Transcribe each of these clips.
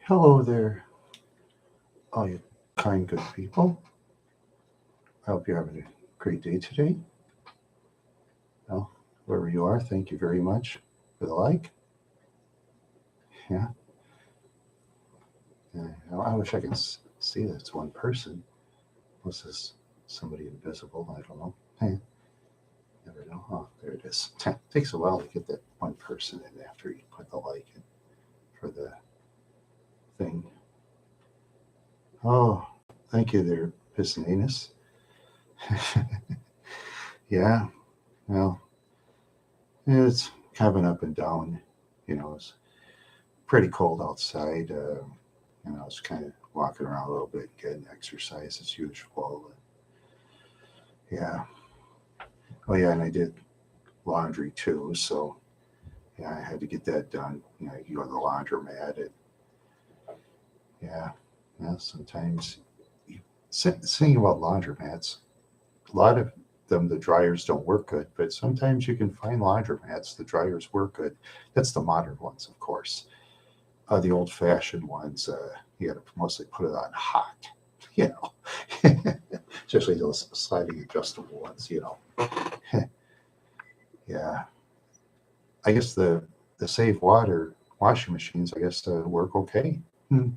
Hello there, all you kind, good people. I hope you're having a great day today. Well, wherever you are, thank you very much for the like. Yeah, I wish I could see that it's one person. Unless it's somebody invisible, I don't know. Hey, never know. Oh, there it is. Takes a while to get that one person in after you put the like in for the thing. Oh, thank you there, Piscinanus. Yeah, well, it's kind of an up and down. It's pretty cold outside. I was kind of walking around a little bit, getting exercise as usual. Yeah. Oh, yeah, and I did laundry too. So, yeah, I had to get that done. You go to the laundromat. And, yeah. Sometimes, you, saying about laundromats, a lot of them, the dryers don't work good, but sometimes you can find laundromats, the dryers work good. That's the modern ones, of course. The old fashioned ones, you got to mostly put it on hot, you know, especially those sliding adjustable ones. Yeah, I guess the save water washing machines, I guess, work okay. Hmm.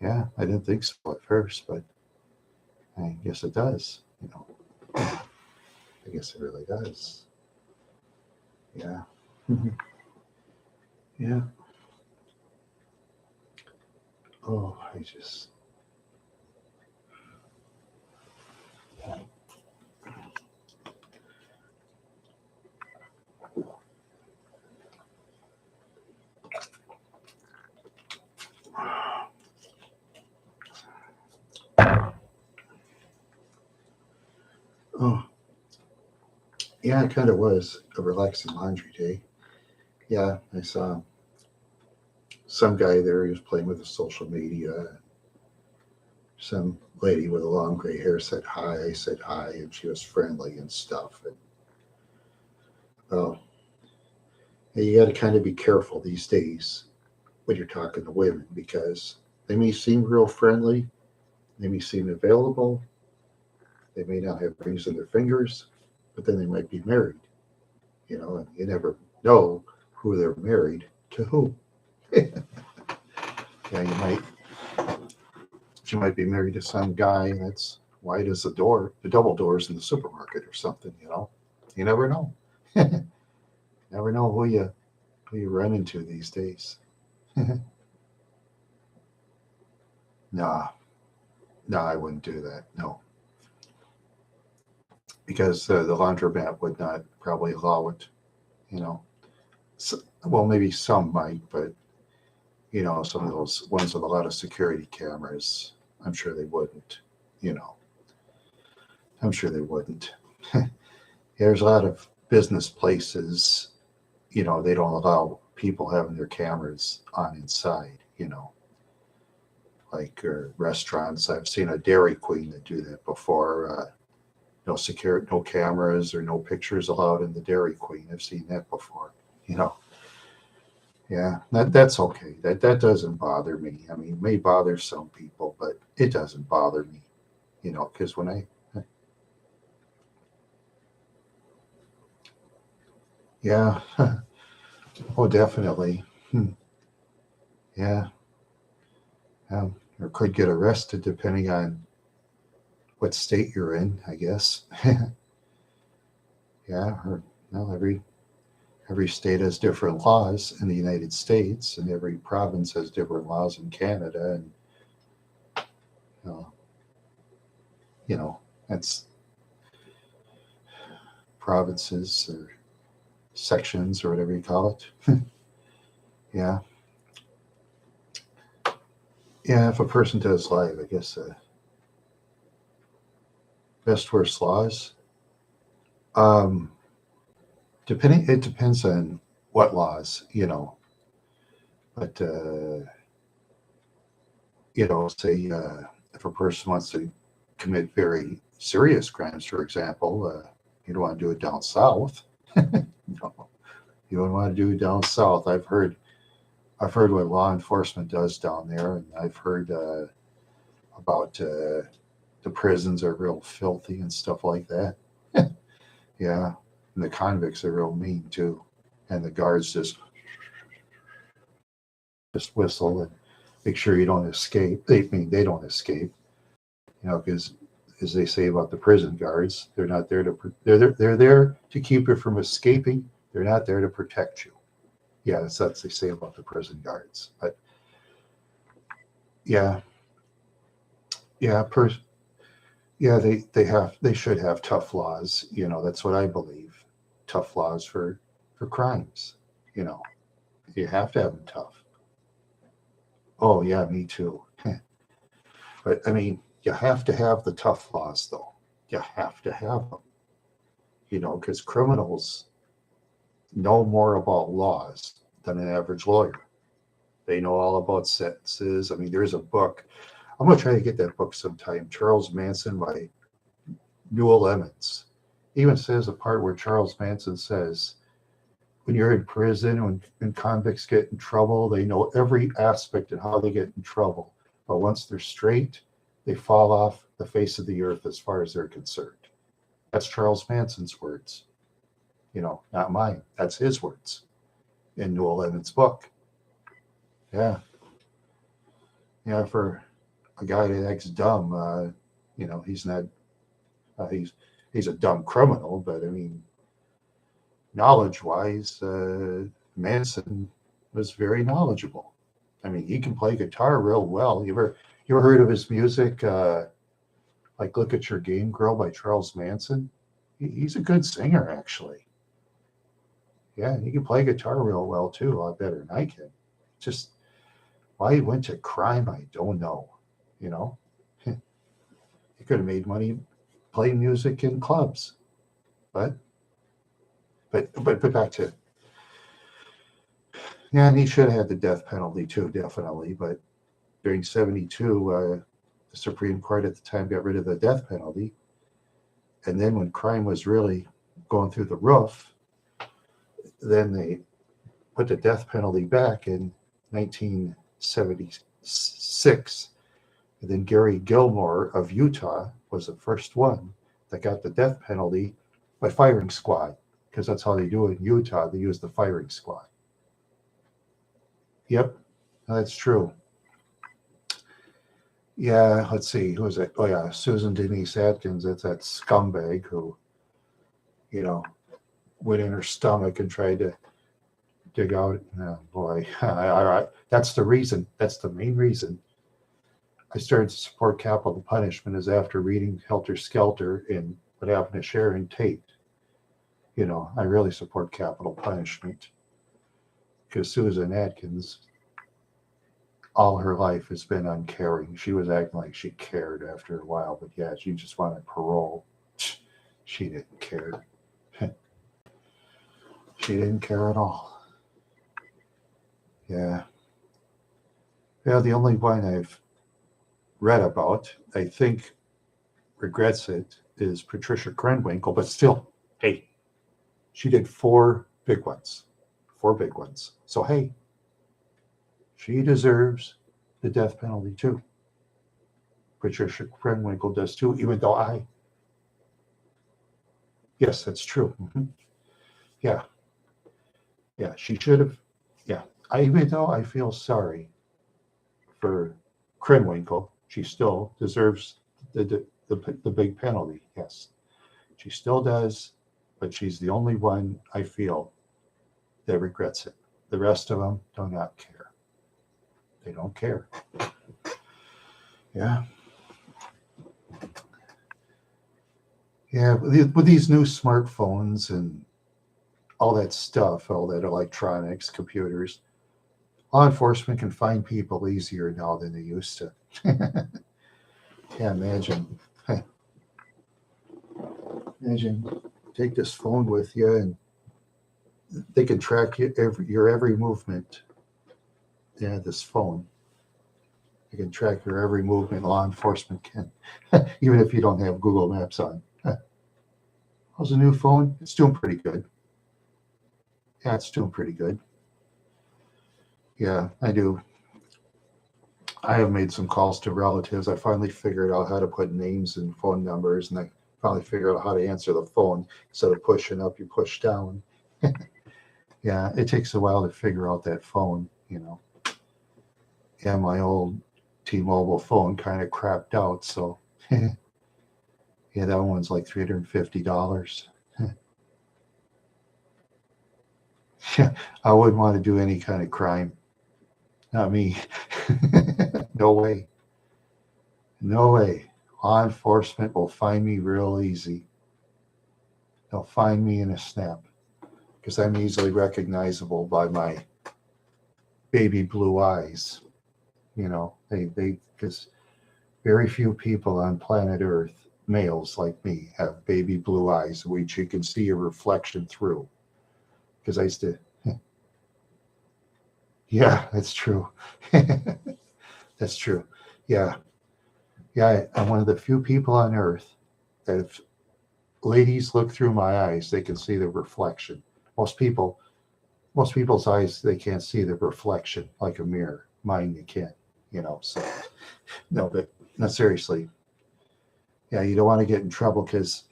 Yeah, I didn't think so at first, but I guess it does. I guess it really does. Yeah. Mhm. Yeah. Oh, I just. Oh, yeah, it kind of was a relaxing laundry day. Yeah, I saw some guy there. He was playing with the social media. Some lady with a long gray hair said hi. I said hi, and she was friendly and stuff. And well, you got to kind of be careful these days when you're talking to women because they may seem real friendly, they may seem available, they may not have rings in their fingers, but then they might be married. And you never know who they're married to who. Yeah, she might be married to some guy that's white as the double doors in the supermarket or something. You never know. Never know who you run into these days. Nah, no, I wouldn't do that. No, because the laundromat would not probably allow it. You know, well, maybe some might, but some of those ones with a lot of security cameras, I'm sure they wouldn't. You know, I'm sure they wouldn't. There's a lot of business places, they don't allow people having their cameras on inside. Like restaurants. I've seen a Dairy Queen that do that before. No secure, no cameras or no pictures allowed in the Dairy Queen. I've seen that before. You know, yeah, that's okay. That doesn't bother me. I mean, it may bother some people, but it doesn't bother me. Because when yeah, oh, definitely, hmm. Yeah, or could get arrested depending on what state you're in, I guess. Yeah, or no, every state has different laws in the United States, and every province has different laws in Canada, and you know, you know that's provinces or sections or whatever you call it. Yeah, yeah. If a person does lie, I guess best worst laws. Um, it depends on what laws. But say if a person wants to commit very serious crimes, for example, you don't want to do it down south. No, you don't want to do it down south. I've heard I've heard what law enforcement does down there, and I've heard about the prisons are real filthy and stuff like that. Yeah, and the convicts are real mean too, and the guards just whistle and make sure you don't escape. They don't escape, because as they say about the prison guards, they're not there to they're there to keep you from escaping. They're not there to protect you. Yeah, that's what they say about the prison guards. But yeah, yeah, yeah, they should have tough laws. That's what I believe. Tough laws for crimes. You know, you have to have them tough. Oh yeah, me too. But I mean, you have to have the tough laws, though. You have to have them. Because criminals know more about laws than an average lawyer. They know all about sentences. I mean, there's a book. I'm going to try to get that book sometime. Charles Manson by Newell Emmons. Even says a part where Charles Manson says, when you're in prison, when convicts get in trouble, they know every aspect of how they get in trouble. But once they're straight, they fall off the face of the earth as far as they're concerned. That's Charles Manson's words. Not mine. That's his words in Newell Emmons' book. Yeah. Yeah, for a guy that acts dumb, he's not, he's a dumb criminal, but I mean, knowledge-wise, Manson was very knowledgeable. I mean, he can play guitar real well. You ever heard of his music? Like "Look at Your Game Girl" by Charles Manson. He's a good singer, actually. Yeah, he can play guitar real well too, a lot better than I can. Just why he went to crime, I don't know. You know, he could have made money playing music in clubs, but back to, yeah, and he should have had the death penalty too, definitely. But during '72, the Supreme Court at the time got rid of the death penalty, and then when crime was really going through the roof, then they put the death penalty back in 1976. And then Gary Gilmore of Utah was the first one that got the death penalty by firing squad, because that's how they do it in Utah. They use the firing squad. Yep, that's true. Yeah, let's see. Who is it? Oh, yeah, Susan Denise Atkins. That's that scumbag who, went in her stomach and tried to dig out. Oh, boy. That's the reason. That's the main reason I started to support capital punishment, is after reading Helter Skelter and what happened to Sharon Tate. I really support capital punishment because Susan Atkins, all her life, has been uncaring. She was acting like she cared after a while, but yeah, she just wanted parole. She didn't care. She didn't care at all. Yeah. Yeah, the only one I've read about, I think, regrets it, is Patricia Krenwinkel, but still, hey, she did 4 big ones. 4 big ones. So, hey, she deserves the death penalty too. Patricia Krenwinkel does too, even though yes, that's true. Mm-hmm. Yeah. Yeah, she should have. Yeah. Even though I feel sorry for Krenwinkel, she still deserves the big penalty. Yes, she still does, but she's the only one I feel that regrets it. The rest of them do not care. They don't care. Yeah. Yeah, with these new smartphones and all that stuff, all that electronics, computers, law enforcement can find people easier now than they used to. Yeah, imagine. Imagine, take this phone with you and they can track your every movement. Yeah, this phone. They can track your every movement. Law enforcement can, even if you don't have Google Maps on. How's the new phone? It's doing pretty good. Yeah, it's doing pretty good. Yeah, I do. I have made some calls to relatives. I finally figured out how to put names and phone numbers, and I finally figured out how to answer the phone instead of pushing up, you push down. Yeah, it takes a while to figure out that phone, you know. Yeah, my old T-Mobile phone kind of crapped out, so yeah, that one's like $350. Yeah, I wouldn't want to do any kind of crime. Not me. No way. No way. Law enforcement will find me real easy. They'll find me in a snap because I'm easily recognizable by my baby blue eyes. You know, because very few people on planet Earth, males like me, have baby blue eyes, which you can see a reflection through. Because I used to, yeah, that's true. That's true. Yeah, yeah, I'm one of the few people on Earth that if ladies look through my eyes, they can see the reflection. Most people, most people's eyes, they can't see the reflection like a mirror. Mine, you can, you know. So no, but no, seriously, yeah, you don't want to get in trouble because,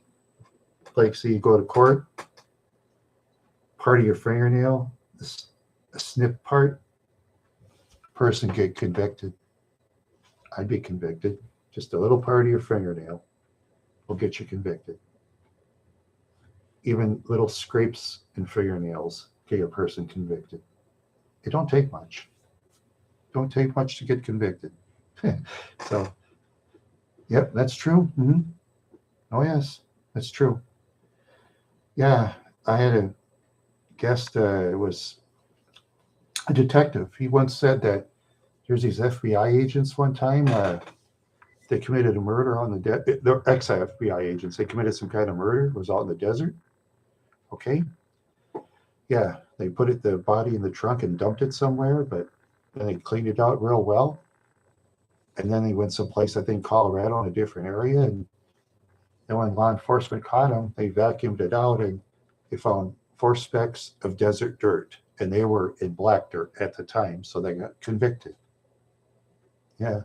like, see, you go to court, part of your fingernail, a snip part, person get convicted. I'd be convicted. Just a little part of your fingernail will get you convicted. Even little scrapes in fingernails get a person convicted. It don't take much. Don't take much to get convicted. So, yep, that's true. Oh yes, that's true. Yeah, I had a guest. It was a detective. He once said that there's these FBI agents. One time, they committed a murder on the they're ex-FBI agents. They committed some kind of murder. It was out in the desert. Okay, yeah, they put the body in the trunk and dumped it somewhere, but then they cleaned it out real well. And then they went someplace, I think Colorado, in a different area. And then when law enforcement caught them, they vacuumed it out and they found 4 specks of desert dirt. And they were in black dirt at the time, so they got convicted. Yeah,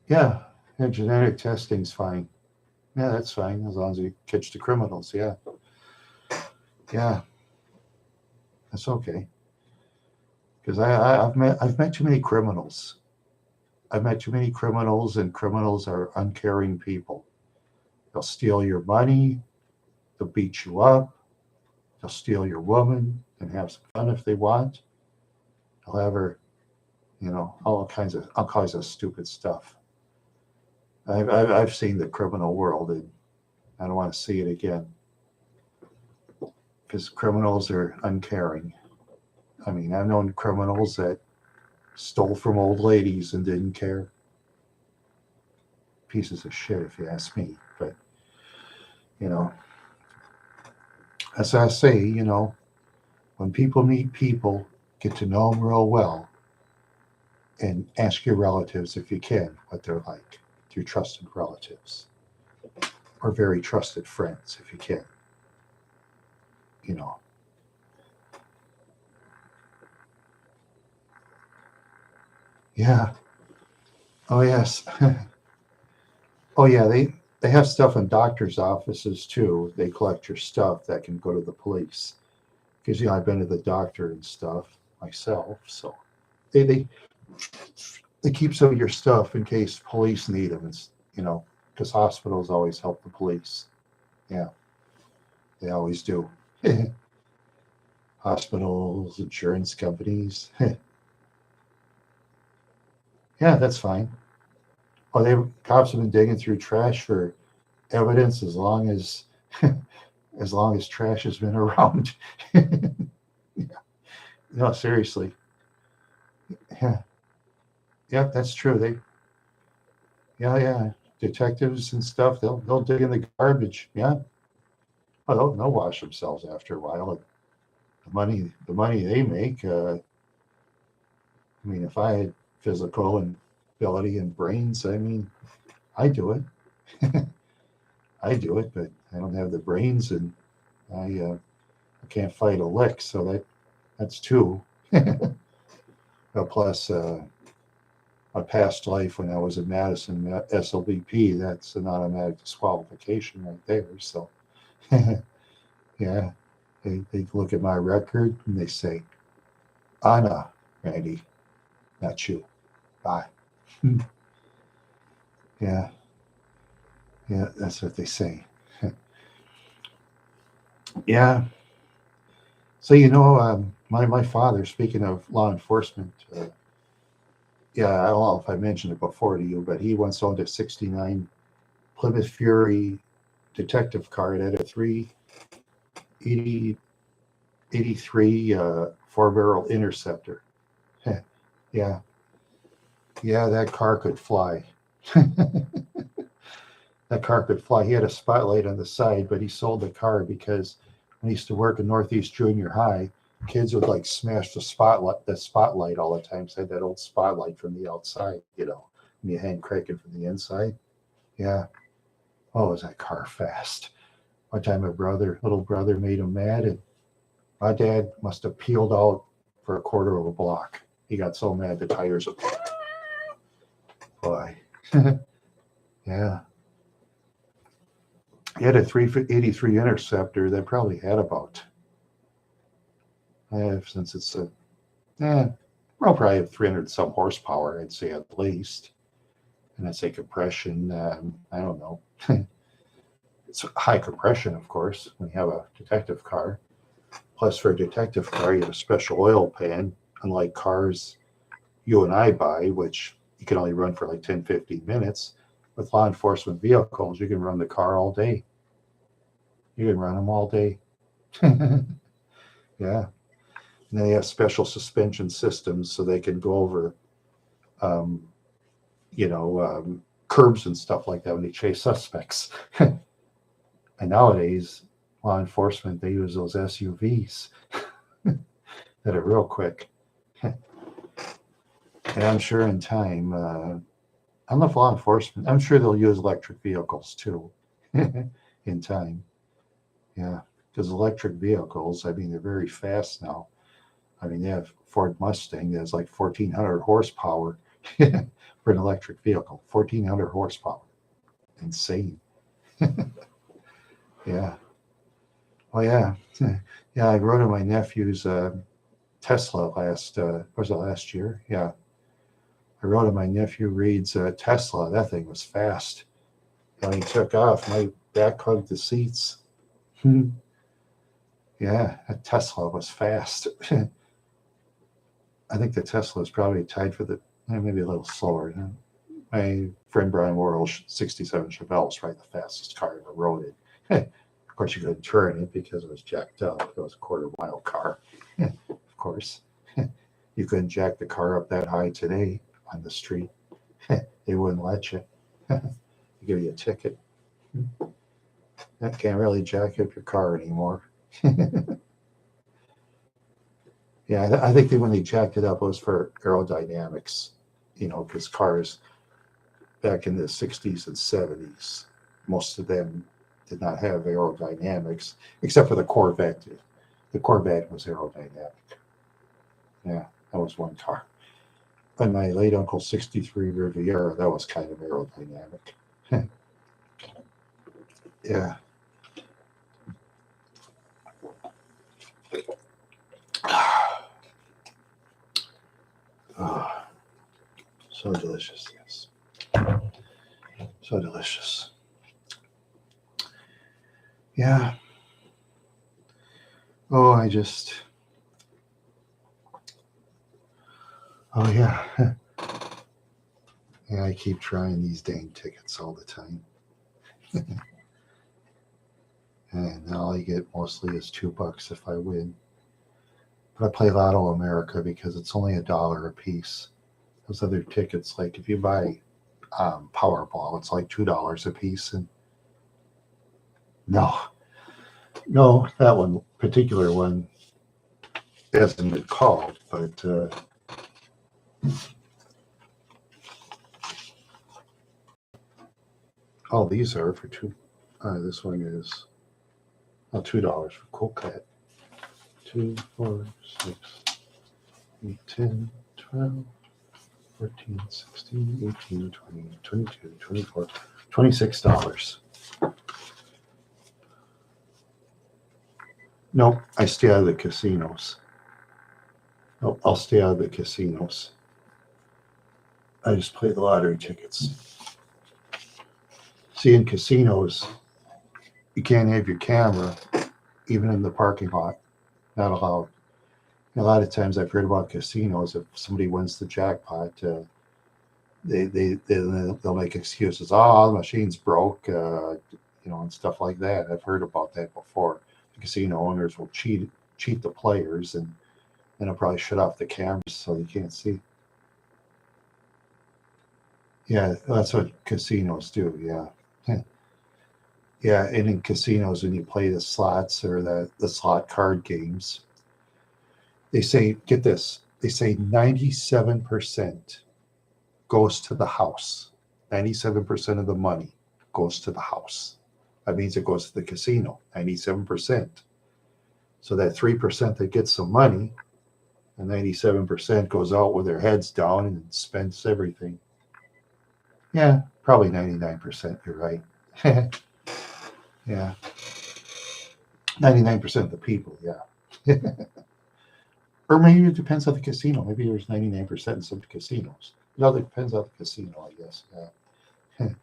yeah, yeah. Genetic testing's fine. Yeah, that's fine as long as you catch the criminals. Yeah, yeah, that's okay. Because I've met too many criminals. I've met too many criminals, and criminals are uncaring people. They'll steal your money. They'll beat you up. They'll steal your woman and have some fun if they want. They'll have her, you know, all kinds of stupid stuff. I've seen the criminal world, and I don't want to see it again because criminals are uncaring. I mean, I've known criminals that stole from old ladies and didn't care. Pieces of shit, if you ask me. But you know, as I say, you know, when people meet people, get to know them real well, and ask your relatives if you can what they're like, your trusted relatives or very trusted friends if you can. You know, yeah. Oh yes. Oh yeah. They have stuff in doctors' offices too. They collect your stuff that can go to the police because you know I've been to the doctor and stuff myself, so they they keep some of your stuff in case police need them. It's you know because hospitals always help the police. Yeah, they always do. Hospitals, insurance companies. Yeah, that's fine. Oh, they cops have been digging through trash for evidence as long as as long as trash has been around. No, seriously. Yeah, yeah, that's true. Yeah, yeah, detectives and stuff. They'll dig in the garbage. Yeah, well, they'll wash themselves after a while. The money they make. I mean, if I had physical and ability and brains, I mean, I do it. I do it, but I don't have the brains, and I I can't fight a lick, so that's two. Plus, my past life when I was in Madison SLBP, that's an automatic disqualification right there. So, yeah, they look at my record and they say, Anna, Randy, not you. Bye. Yeah, yeah, that's what they say. Yeah. So, my father, speaking of law enforcement, yeah, I don't know if I mentioned it before to you, but he once owned a 69 Plymouth Fury detective car. It had a 383 four-barrel Interceptor. Yeah, yeah, that car could fly. That car could fly. He had a spotlight on the side, but he sold the car because when he used to work in Northeast Junior High, kids would like smash the spotlight all the time. So I had that old spotlight from the outside, and you hand cranking from the inside. Yeah. Oh, was that car fast? One time my little brother made him mad, and my dad must have peeled out for a quarter of a block. He got so mad the tires would fly. Yeah. He had a 383 Interceptor that probably had about, since it's well, probably have 300 some horsepower, I'd say at least. And I'd say compression, I don't know. It's high compression, of course, when you have a detective car. Plus, for a detective car, you have a special oil pan, unlike cars you and I buy, which you can only run for like 10, 15 minutes. With law enforcement vehicles, you can run the car all day. You can run them all day. Yeah. And they have special suspension systems so they can go over, um, curbs and stuff like that when they chase suspects. And nowadays, law enforcement, they use those SUVs that are real quick. And I'm sure in time, I don't know if law enforcement, I'm sure they'll use electric vehicles too in time. Yeah, because electric vehicles, I mean, they're very fast now. I mean, they have Ford Mustang that's like 1,400 horsepower for an electric vehicle. 1,400 horsepower. Insane. Yeah. Oh, yeah. Yeah, I rode in my nephew's Tesla last year? Yeah. I rode in my nephew Reed's Tesla. That thing was fast. When he took off, my back hugged the seats. Yeah, that Tesla was fast. I think the Tesla is probably tied for maybe a little slower. My friend Brian Worrell's 67 Chevelle is probably the fastest car I ever rode it. Of course, you couldn't turn it because it was jacked up. It was a quarter-mile car. Of course. You couldn't jack the car up that high today on the street. They wouldn't let you. They give you a ticket. That can't really jack up your car anymore. Yeah, I think that when they jacked it up, it was for aerodynamics, because cars back in the 60s and 70s, most of them did not have aerodynamics, except for the Corvette. The Corvette was aerodynamic. Yeah, that was one car. And my late uncle's 63 Riviera, that was kind of aerodynamic. Yeah. Oh, so delicious, yes. So delicious. Yeah. Oh, oh, yeah. Yeah, I keep trying these dang tickets all the time. And all I get mostly is $2 if I win. But I play Lotto America because it's only $1 a piece. Those other tickets, like if you buy Powerball, it's like $2 a piece. And no, that one particular one hasn't been called, but all these are for two. This one is $2 for Cool Cat. 2, 4, 6, 8, 10, 12, 14, 16, 18, 20, 22, 24, $26. Nope, I stay out of the casinos. Nope, I'll stay out of the casinos. I just play the lottery tickets. See, in casinos, you can't have your camera even in the parking lot. Not allowed. A lot of times I've heard about casinos, if somebody wins the jackpot, they'll make excuses. Oh, the machine's broke, and stuff like that. I've heard about that before. The casino owners will cheat the players, and then they'll probably shut off the cameras so you can't see. Yeah, that's what casinos do. Yeah. Yeah, and in casinos, when you play the slots or the slot card games, they say, get this, they say 97% goes to the house. 97% of the money goes to the house. That means it goes to the casino, 97%. So that 3% that gets some money, and 97% goes out with their heads down and spends everything. Yeah, probably 99%, you're right. Yeah. 99% of the people, yeah. Or maybe it depends on the casino. Maybe there's 99% in some casinos. It all depends on the casino, I guess. Yeah.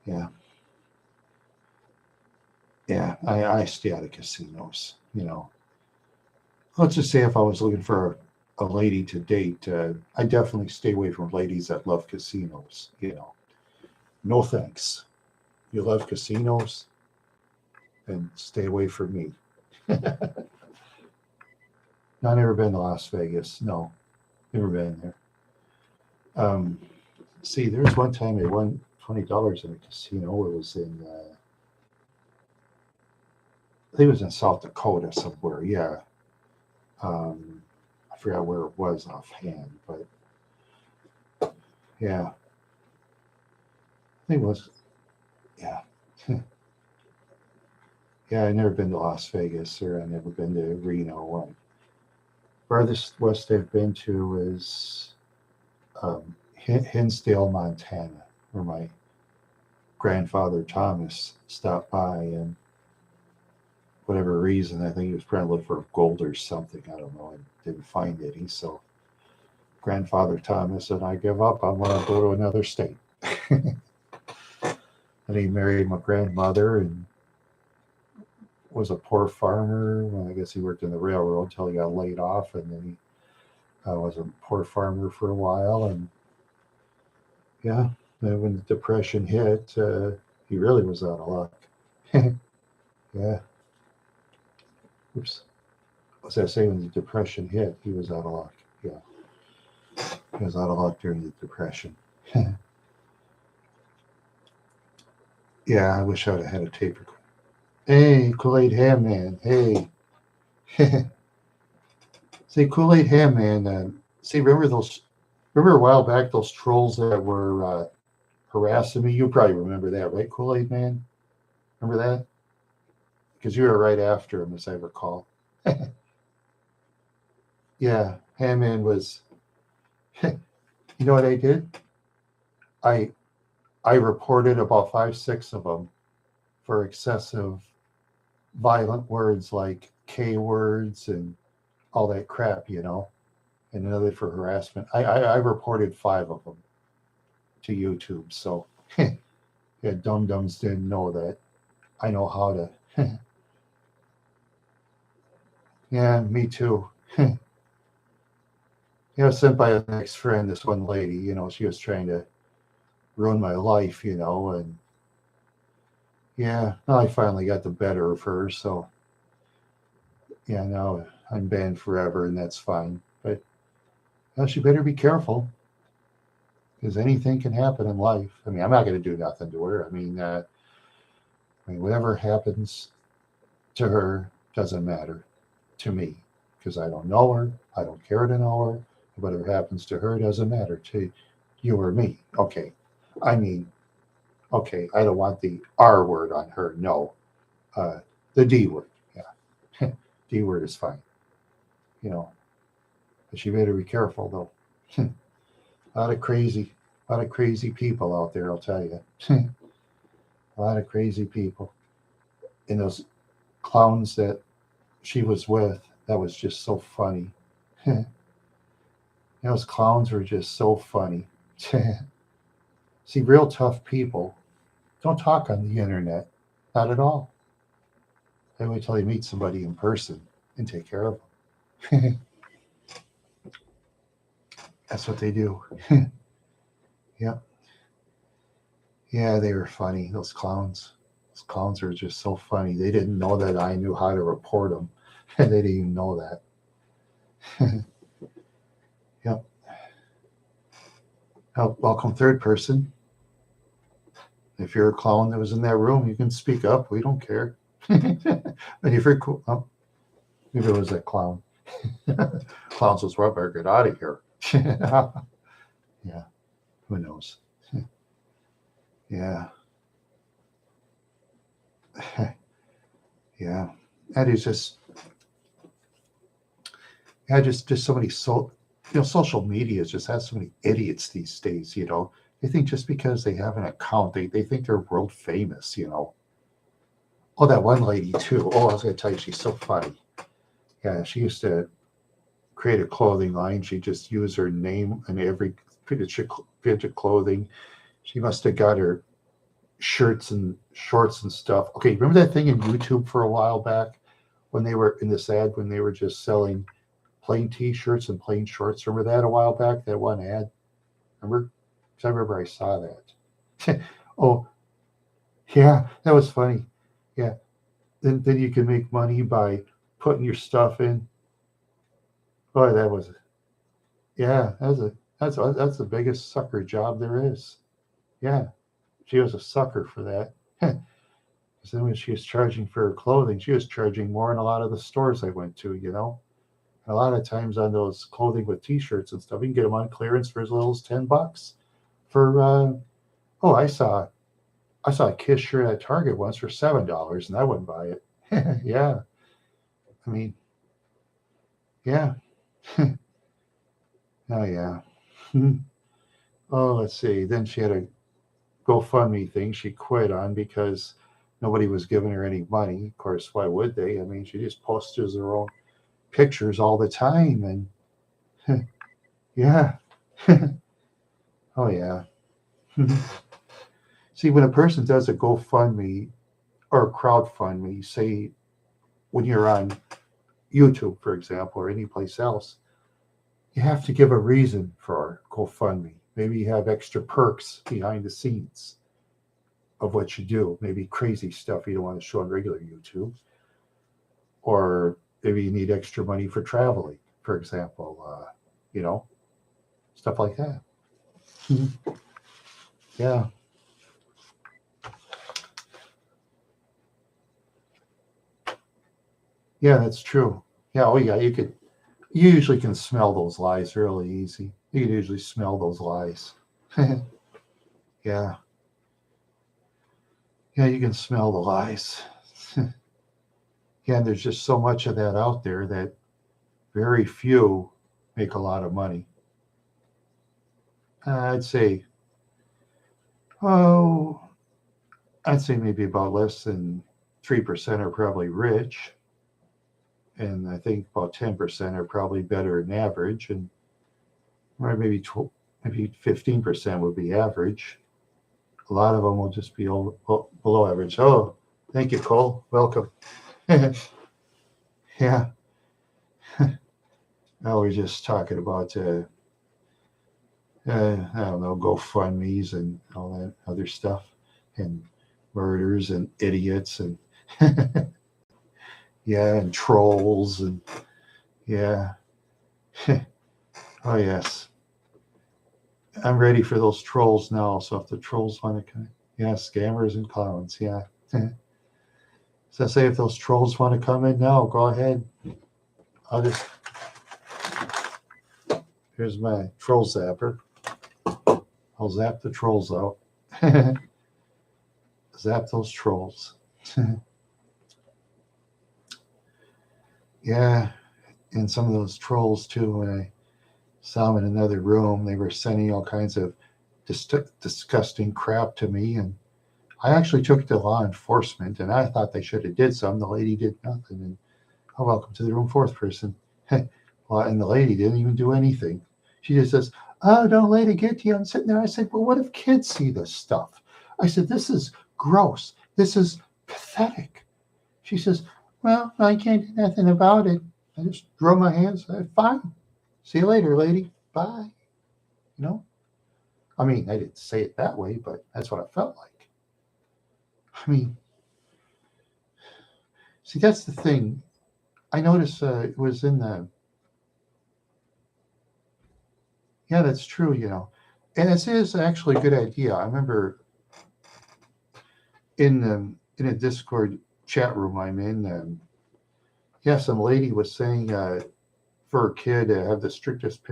Yeah. Yeah, I stay out of casinos, Let's just say if I was looking for a lady to date, I definitely stay away from ladies that love casinos, No thanks. You love casinos? Then stay away from me. No, I've never been to Las Vegas. No, never been there. See, there was one time I won $20 in a casino. It was in, I think it was in South Dakota somewhere. Yeah. I forgot where it was offhand, but yeah, I think it was, yeah. Yeah, I've never been to Las Vegas, or I've never been to Reno. Farthest west I've been to is Hinsdale, Montana, where my grandfather Thomas stopped by, and whatever reason, I think he was trying to look for gold or something. I don't know. I didn't find any. So grandfather Thomas said, I give up. I want to go to another state. And he married my grandmother and was a poor farmer. Well, I guess he worked in the railroad until he got laid off. And then he was a poor farmer for a while. And yeah, then when the Depression hit, he really was out of luck. Yeah. Oops. As I say, when the Depression hit, he was out of luck. Yeah. He was out of luck during the Depression. Yeah, I wish I would have had a tape recorder. Hey, Kool-Aid Ham Man. Hey. Say, Kool-Aid Ham Man. See, remember a while back, those trolls that were harassing me? You probably remember that, right, Kool-Aid Man? Remember that? Because you were right after him, as I recall. Yeah, Ham Man was, you know what I did? I reported about 5, 6 of them for excessive violent words like K words and all that crap, and another for harassment. I reported 5 of them to YouTube. So yeah, dum-dums didn't know that. I know how to. Yeah, me too. Sent by an ex-friend, this one lady, she was trying to ruin my life, and yeah, I finally got the better of her. So yeah, now I'm banned forever, and that's fine. But she better be careful, because anything can happen in life. I mean, I'm not going to do nothing to her. I mean, whatever happens to her doesn't matter to me, because I don't know her. I don't care to know her. Whatever happens to her doesn't matter to you or me. Okay. I mean, okay, I don't want the R word on her. No. The D word. Yeah. D word is fine, you know. But you better be careful though. A lot of crazy people out there, I'll tell you. A lot of crazy people. And those clowns that she was with, that was just so funny. Those clowns were just so funny. See, real tough people don't talk on the internet. Not at all. They wait till they meet somebody in person and take care of them. That's what they do. Yep. Yeah, they were funny, those clowns. Those clowns were just so funny. They didn't know that I knew how to report them. They didn't even know that. Yep. Oh, welcome, third person. If you're a clown that was in that room, you can speak up. We don't care. But if you're cool, oh, maybe it was that clown. Clowns was what? Better get out of here. Yeah, who knows? Yeah. Yeah. That is just, yeah, just so many social media just has so many idiots these days, you know. They think just because they have an account, they think they're world famous, you know. Oh, that one lady too. Oh, I was gonna tell you, she's so funny. Yeah, she used to create a clothing line. She just used her name in every bit of clothing. She must have got her shirts and shorts and stuff. Okay, remember that thing in YouTube for a while back when they were in this ad when they were just selling plain T-shirts and plain shorts? Remember that a while back? That one ad. Remember? Because I remember I saw that. Oh, yeah, that was funny. Yeah, then you can make money by putting your stuff in. Oh, that was yeah. That's the biggest sucker job there is. Yeah, she was a sucker for that. Because then when she was charging for her clothing, she was charging more in a lot of the stores I went to, you know. And a lot of times on those clothing with T-shirts and stuff, you can get them on clearance for as little as $10. For oh, I saw a Kiss shirt at Target once for $7, and I wouldn't buy it. Yeah, I mean, yeah. Oh yeah. Oh, let's see. Then she had a GoFundMe thing she quit on because nobody was giving her any money. Of course, why would they? I mean, she just posted her own pictures all the time, and yeah. Oh yeah. See, when a person does a GoFundMe or a crowdfundMe, say when you're on YouTube, for example, or any place else, you have to give a reason for GoFundMe. Maybe you have extra perks behind the scenes of what you do. Maybe crazy stuff you don't want to show on regular YouTube. Or maybe you need extra money for traveling, for example, you know, stuff like that. Yeah. Yeah, that's true. Yeah, oh yeah, you usually can smell those lies really easy. You can usually smell those lies. Yeah. Yeah, you can smell the lies. Yeah, and there's just so much of that out there that very few make a lot of money. I'd say, oh, I'd say maybe about less than 3% are probably rich. And I think about 10% are probably better than average. And or maybe 15% would be average. A lot of them will just be below average. Oh, thank you, Cole. Welcome. Yeah. Now we're just talking about, I don't know, GoFundMe's and all that other stuff, and murders and idiots and yeah, and trolls and yeah. Oh yes, I'm ready for those trolls now. So if the trolls want to come, yeah, scammers and clowns, yeah. So I say if those trolls want to come in now, go ahead. I'll just here's my troll zapper. I'll zap the trolls out. Zap those trolls. Yeah, and some of those trolls too. When I saw them in another room, they were sending all kinds of disgusting crap to me, and I actually took it to law enforcement, and I thought they should have did something. The lady did nothing, and oh, welcome to the room, fourth person. Well, and the lady didn't even do anything. She just says, "Oh, don't let it get to you." I'm sitting there. I said, "Well, what if kids see this stuff?" I said, "This is gross. This is pathetic." She says, "Well, I can't do nothing about it." I just throw my hands. I said, "Fine. See you later, lady. Bye." You know. I mean, I didn't say it that way, but that's what it felt like. I mean, see, that's the thing. I noticed it was in the. Yeah, that's true. And it is actually a good idea. I remember in a Discord chat room I'm in. Yeah, some lady was saying for a kid to have the strictest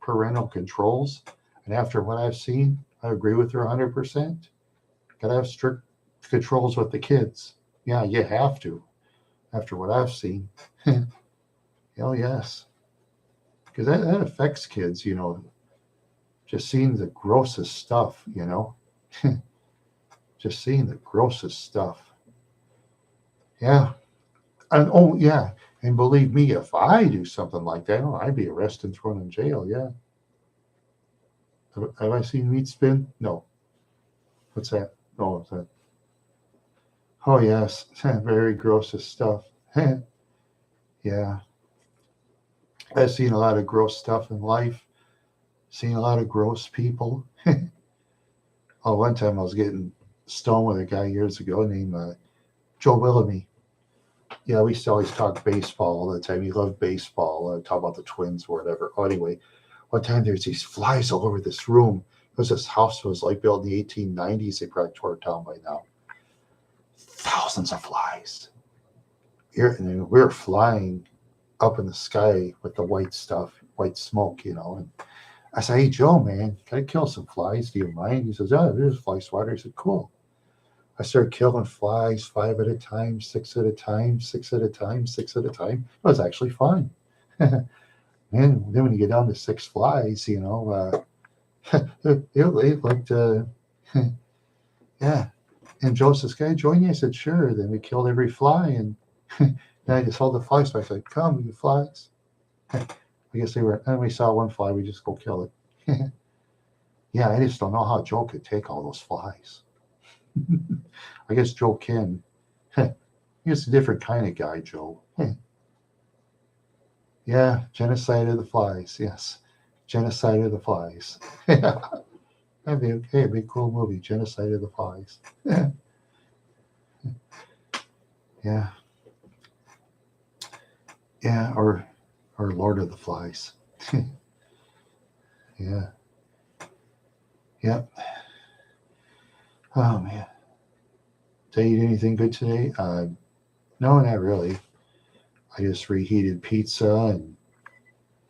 parental controls, and after what I've seen, I agree with her 100%. Got to have strict controls with the kids. Yeah, you have to. After what I've seen, oh yes, because that affects kids. Just seeing the grossest stuff. Just seeing the grossest stuff. Yeah. And oh yeah, and believe me, if I do something like that, oh, I'd be arrested and thrown in jail. Yeah. Have I seen meat spin? No. What's that? Oh, what's that? Oh yes, very grossest stuff. Yeah, I've seen a lot of gross stuff in life. Seen a lot of gross people. Oh, one time I was getting stoned with a guy years ago named Joe Willoughby. Yeah, we used to always talk baseball all the time. He loved baseball. Talk about the Twins or whatever. Oh, anyway, one time there's these flies all over this room. Because this house was like built in the 1890s. They probably tore it down by now. Thousands of flies. And we were flying up in the sky with the white stuff, white smoke. And I said, "Hey, Joe, man, can I kill some flies? Do you mind?" He says, "Oh, there's fly swatter." I said, "Cool." I started killing flies 5 at a time, 6 at a time, 6 at a time, 6 at a time. It was actually fun. And then when you get down to 6 flies, it looked, yeah. And Joe says, "Can I join you?" I said, "Sure." Then we killed every fly, and then I just held the flies. So I said, "Come, you flies." I guess they were, and we saw one fly, we just go kill it. Yeah, I just don't know how Joe could take all those flies. I guess Joe can. He's a different kind of guy, Joe. Yeah, Genocide of the Flies. Yes, Genocide of the Flies. That'd be a cool movie, Genocide of the Flies. Yeah, yeah, or Lord of the Flies. Yeah, yeah. Oh man, did you eat anything good today? No, not really. I just reheated pizza and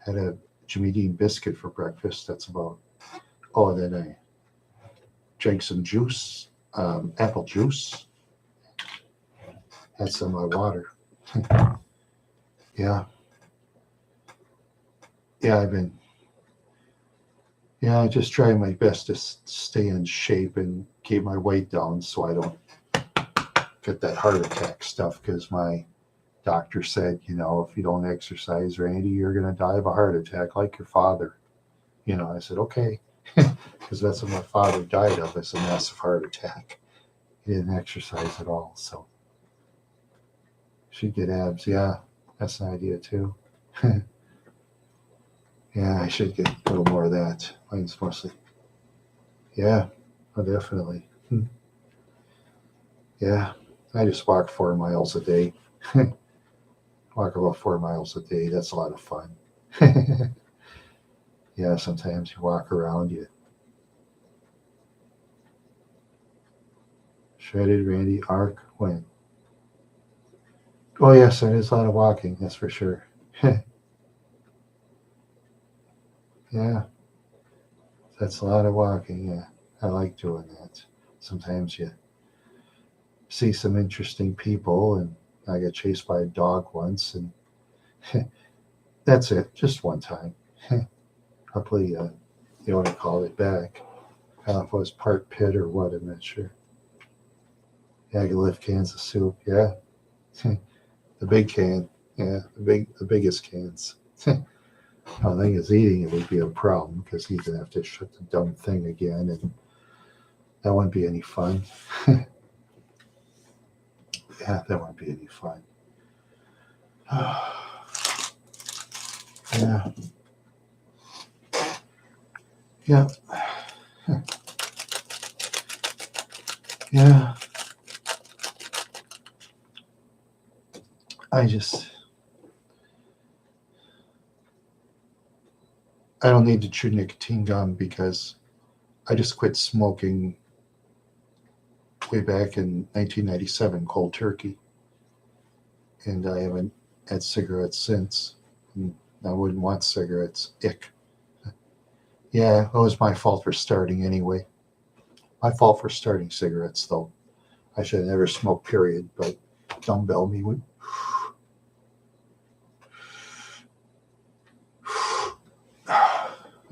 had a Jimmy Dean biscuit for breakfast. That's about. Oh, and then I drank some juice, apple juice. Had some water. Yeah, yeah. I just trying my best to stay in shape and keep my weight down so I don't get that heart attack stuff. Because my doctor said, if you don't exercise, Randy, you're going to die of a heart attack like your father. I said, okay, because that's what my father died of, is a massive heart attack. He didn't exercise at all, so should get abs. Yeah, that's an idea too. Yeah, I should get a little more of that. Mine's mostly. Yeah, oh, definitely. Yeah, I just walk 4 miles a day. Walk about 4 miles a day. That's a lot of fun. Yeah, sometimes you walk around, you shredded Randy Arc when. Oh yes, that is a lot of walking. That's for sure. Yeah, that's a lot of walking. Yeah, I like doing that. Sometimes you see some interesting people, and I got chased by a dog once, and That's it, just one time. Hopefully, the owner called it back. I don't know if it was part pit or what, I'm not sure. Yeah, I can lift cans of soup. Yeah, the big can. Yeah, the biggest cans. The thing is, eating it would be a problem because he'd have to shut the dumb thing again, and that wouldn't be any fun. Yeah, that wouldn't be any fun. Yeah, yeah, yeah. I just, I don't need to chew nicotine gum because I just quit smoking way back in 1997, cold turkey, and I haven't had cigarettes since. And I wouldn't want cigarettes. Ick. Yeah, it was my fault for starting anyway. My fault for starting cigarettes, though. I should have never smoked, period, but dumbbell me would.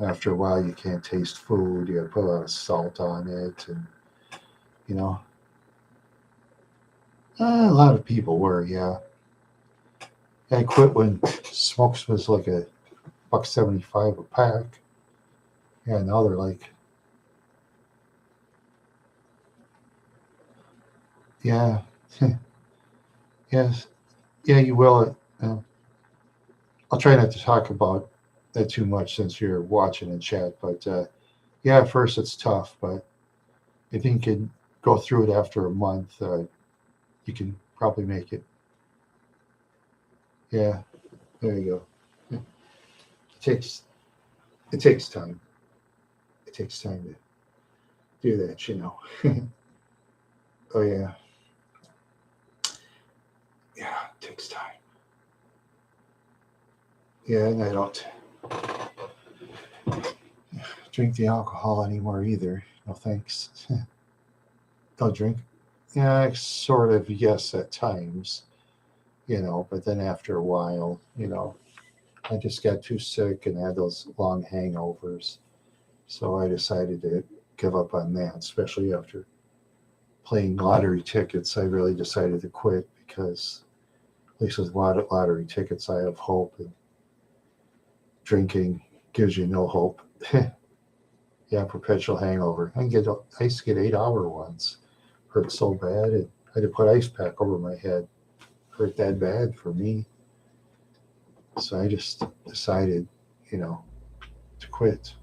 After a while, you can't taste food. You got to put a lot of salt on it, and you know, a lot of people were. Yeah, I quit when smokes was like $1.75 a pack. Yeah, now they're like, yeah, yes, yeah, you will. I'll try not to talk about that too much since you're watching and chat, but yeah, at first it's tough, but if you can go through it after a month, you can probably make it. Yeah, there you go. It takes it takes time. It takes time to do that, you know. Oh yeah, yeah, it takes time. Yeah, and I don't drink the alcohol anymore either. No thanks. Don't drink. Yeah, sort of. Yes, at times, but then after a while, I just got too sick and had those long hangovers. So I decided to give up on that, especially after playing lottery tickets. I really decided to quit because, at least with lottery tickets, I have hope, and drinking gives you no hope. Yeah, perpetual hangover. I used to get 8-hour ones. Hurt so bad, and I had to put ice pack over my head. Hurt that bad for me. So I just decided, to quit.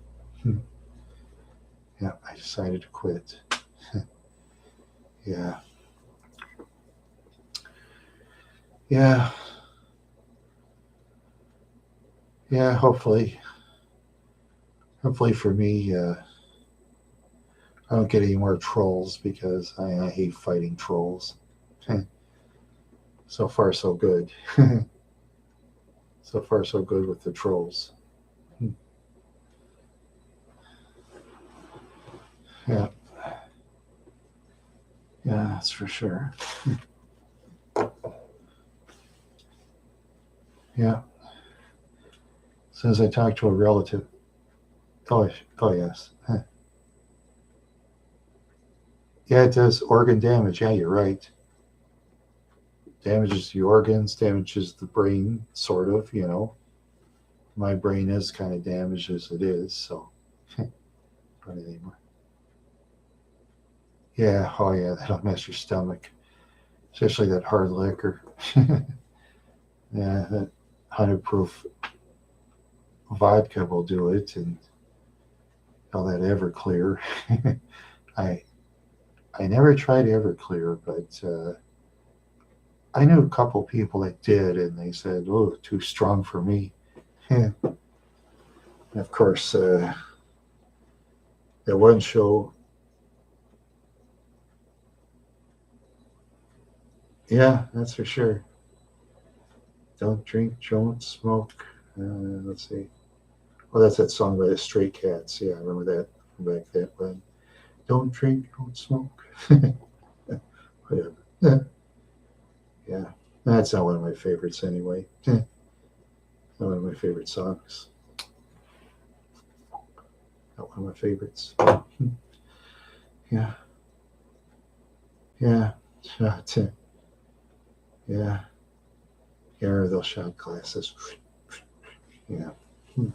Yeah, I decided to quit. Yeah. Yeah. Yeah. Hopefully for me, I don't get any more trolls because I hate fighting trolls. So far, so good. So far, so good with the trolls. Yeah. Yeah, that's for sure. Yeah. As soon as I talk to a relative, oh, oh yes. Yeah, it does organ damage. Yeah, you're right. Damages the organs, damages the. Sort of. My brain is kind of damaged as it is, so. But anyway. Yeah, oh yeah, that'll mess your stomach, especially that hard liquor. Yeah, that 100 proof vodka will do it, and all that Everclear. I I never tried Everclear, but I knew a couple people that did, and they said, "Oh, too strong for me." Yeah. And of course, that one show. Yeah, that's for sure. Don't drink, don't smoke. Let's see. Well, that's that song by the Stray Cats. Yeah, I remember that from back that when. Don't drink, don't smoke. Whatever. Yeah, that's not one of my favorites anyway. One of my favorite songs. Not one of my favorites. Yeah, yeah, shot. Yeah, yeah, or those shot glasses. Yeah. A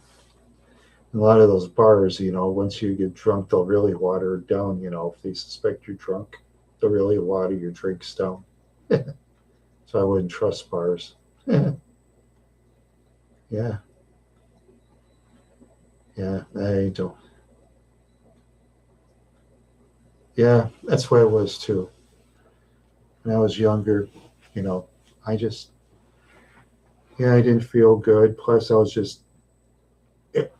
lot of those bars, once you get drunk, they'll really water it down. If they suspect you're drunk, they'll really water your drinks down. So I wouldn't trust bars. Yeah, yeah, yeah. I don't. Yeah, that's why it was too. When I was younger, you know, I just, yeah, I didn't feel good. Plus, I was just, it,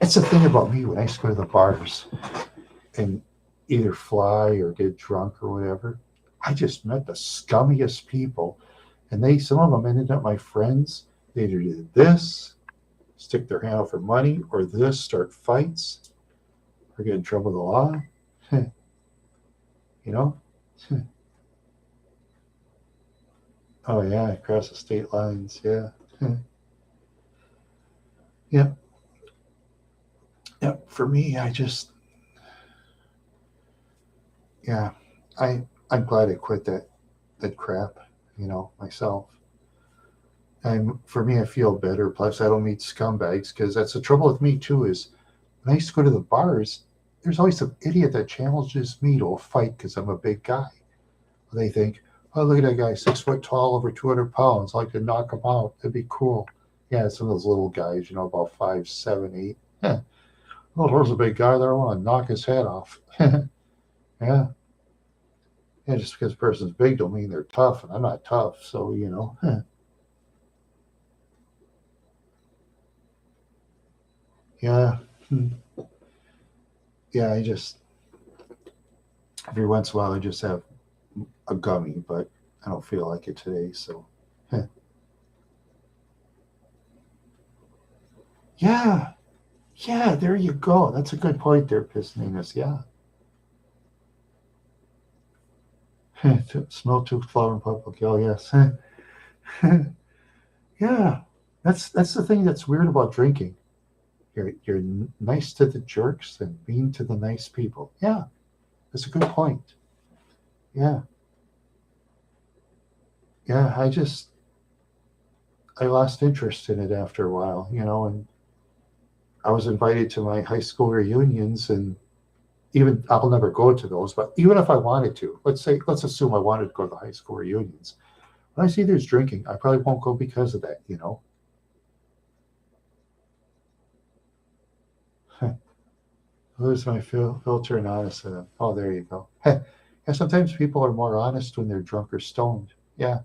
it's the thing about me when I used to go to the bars and either fly or get drunk or whatever. I just met the scummiest people, and some of them ended up my friends. They either did this, stick their hand out for money, or this, start fights, or get in trouble with the law. you know? Oh yeah, across the state lines. Yeah. Yep. Yep. For me, I just, yeah, I'm glad I quit that crap. Myself. For me, I feel better. Plus, I don't meet scumbags because that's the trouble with me too. Is when I used to go to the bars, there's always some idiot that challenges me to a fight because I'm a big guy. They think, oh, look at that guy, 6 foot tall, over 200 pounds. I like to knock him out. That'd be cool. Yeah, some of those little guys, about 5'7", 8. Yeah. Oh, there's a big guy there. I want to knock his head off. Yeah. Yeah, just because a person's big don't mean they're tough, and I'm not tough. So, yeah. Hmm. Yeah, I just, every once in a while, I just have a gummy, but I don't feel like it today. So, yeah. Yeah, there you go. That's a good point there, Piscinus. Yeah. Smell tooth flower in public. Oh, yes. Yeah. That's the thing that's weird about drinking. You're nice to the jerks and mean to the nice people. Yeah, that's a good point. Yeah. Yeah, I lost interest in it after a while, and I was invited to my high school reunions, and even I'll never go to those, but even if I wanted to, let's assume I wanted to go to the high school reunions. When I see there's drinking, I probably won't go because of that. Lose my filter and honest in them. Oh, there you go. And sometimes people are more honest when they're drunk or stoned. Yeah,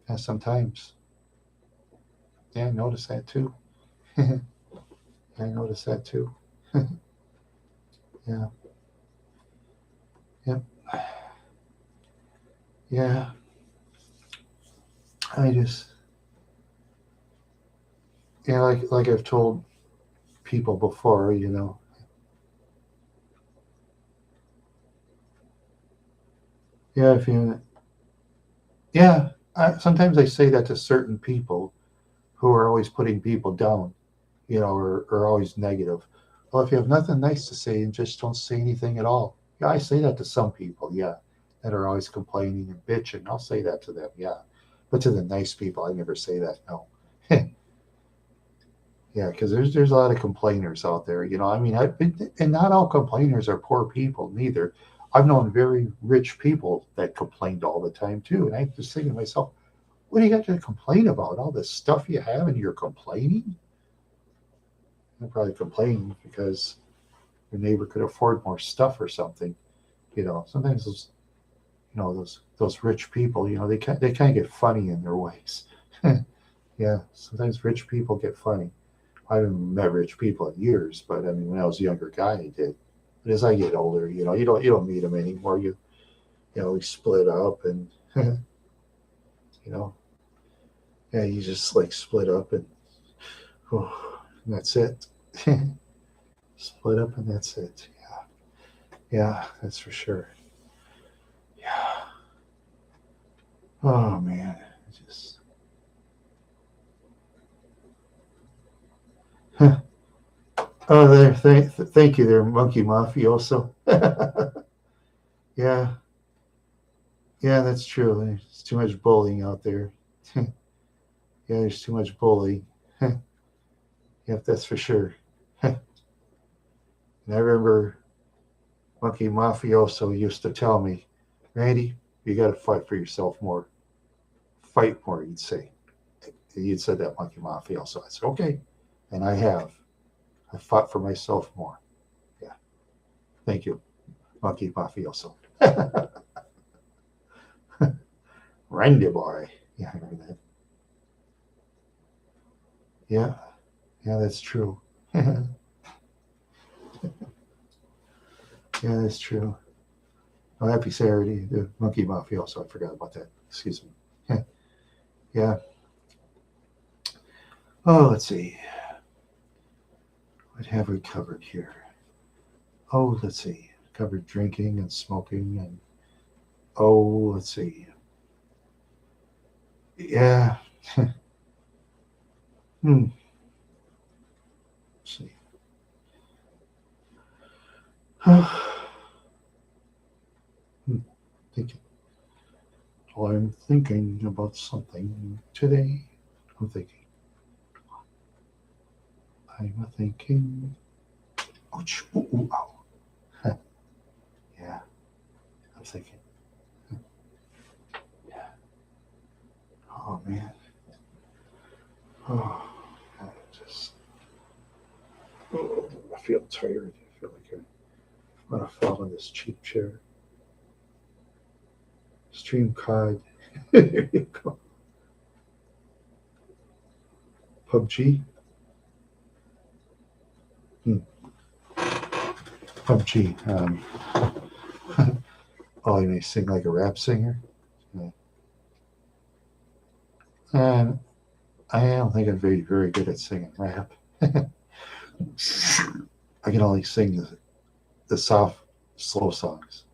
yeah, sometimes. Yeah, I noticed that too. I noticed that too. Yeah, yep, yeah. I just, yeah, like I've told people before, yeah, if you, yeah. Sometimes I say that to certain people who are always putting people down, or always negative. Well, if you have nothing nice to say, and just don't say anything at all. Yeah, I say that to some people, yeah, that are always complaining and bitching. I'll say that to them, yeah. But to the nice people, I never say that, no. Yeah, because there's a lot of complainers out there. I mean, and not all complainers are poor people neither. I've known very rich people that complained all the time too, and I just think to myself, what do you got to complain about? All this stuff you have, and you're complaining? You're probably complaining because your neighbor could afford more stuff or something. Sometimes those rich people, they kind of get funny in their ways. Yeah, sometimes rich people get funny. I haven't met rich people in years, but I mean, when I was a younger guy, I did. But as I get older, you don't meet them anymore. We split up, and you know, yeah, you just like split up, and that's it. Split up, and that's it. Yeah, yeah, that's for sure. Yeah. Oh man, just Oh, there. Thank you, there, Monkey Mafioso. Yeah, yeah, that's true. There's too much bullying out there. Yeah, there's too much bullying. Yep, that's for sure. And I remember Monkey Mafioso used to tell me, Randy, you got to fight for yourself more. Fight more, you'd say. You'd said that, Monkey Mafioso. I said, okay. And I have. I fought for myself more. Yeah. Thank you, Monkey Mafioso. Randy boy. Yeah, I remember that. Yeah, yeah, that's true. Yeah, that's true. Oh, happy Saturday, the Monkey Mafioso. I forgot about that. Excuse me. Yeah. Oh, let's see. What have we covered here? Oh, let's see. Covered drinking and smoking and oh, let's see. Yeah. Hmm. Let's see. Hmm. Thinking. Well, I'm thinking about something today. I'm thinking. I'm thinking. Oh, ooh, ooh, ow. Huh. Yeah. I'm thinking. Yeah. Oh man. Oh, I just. Oh, I feel tired. I feel like I'm gonna fall in this cheap chair. Stream card. There you go. PUBG. Hmm. PUBG. Oh, you may sing like a rap singer. Yeah. And I don't think I'm very good at singing rap. I can only sing the soft, slow songs.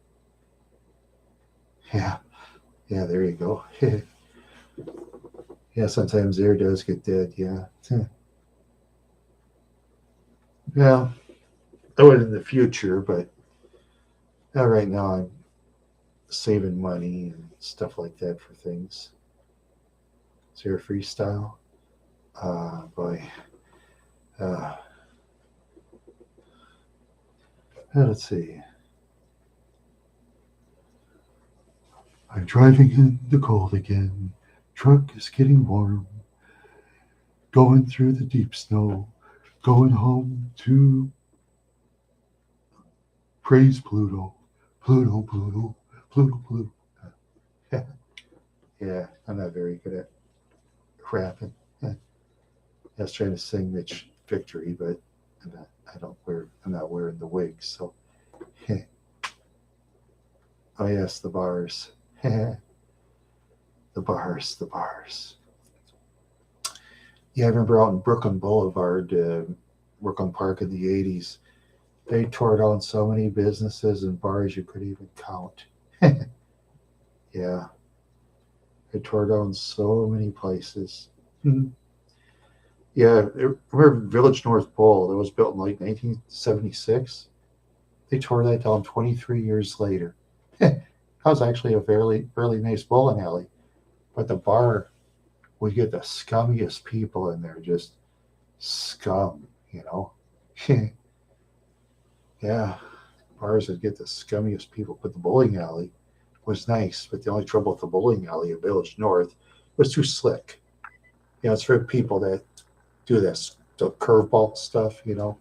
Yeah, yeah, there you go. Yeah, sometimes air does get dead. Yeah, yeah. I would in the future, but right now I'm saving money and stuff like that for things. Is there a freestyle? Boy. Uh, let's see. I'm driving in the cold again. Truck is getting warm. Going through the deep snow. Going home to praise Pluto. Pluto, Pluto, Pluto, Pluto. Yeah, I'm not very good at rapping. I was trying to sing Mitch Victory, but I'm not, I don't wear. I'm not wearing the wig. So, oh yes, the bars, the bars, the bars. Yeah, I remember out in Brooklyn Boulevard, Brooklyn Park in the '80s. They tore down so many businesses and bars you couldn't even count. Yeah, they tore down so many places. Mhm. Yeah, remember Village North Bowl? It was built in like 1976. They tore that down 23 years later. That was actually a fairly nice bowling alley, but the bar would get the scummiest people in there, just scum, you know. Yeah, bars would get the scummiest people, but the bowling alley was nice. But the only trouble with the bowling alley at Village North was too slick. You know, it's for people that do this the curveball stuff, you know.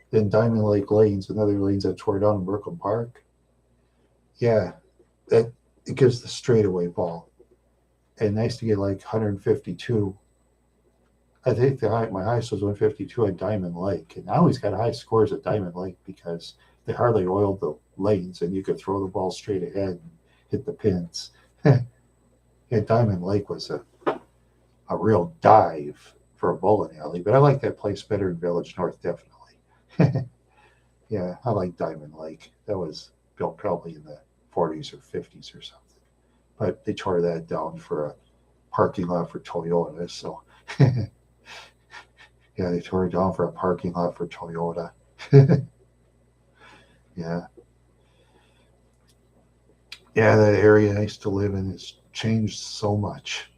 Then Diamond Lake Lanes, another lanes that tore down in Brooklyn Park. Yeah, that it gives the straightaway ball. And nice to get like 152. I think my highest was 152 at Diamond Lake, and I always got high scores at Diamond Lake because they hardly oiled the lanes, and you could throw the ball straight ahead and hit the pins. Yeah, Diamond Lake was a real dive for a bowling alley, but I like that place better in Village North, definitely. Yeah, I like Diamond Lake. That was built probably in the 40s or 50s or something. But they tore that down for a parking lot for Toyota. So, Yeah, they tore it down for a parking lot for Toyota. Yeah. Yeah, that area I used to live in has changed so much.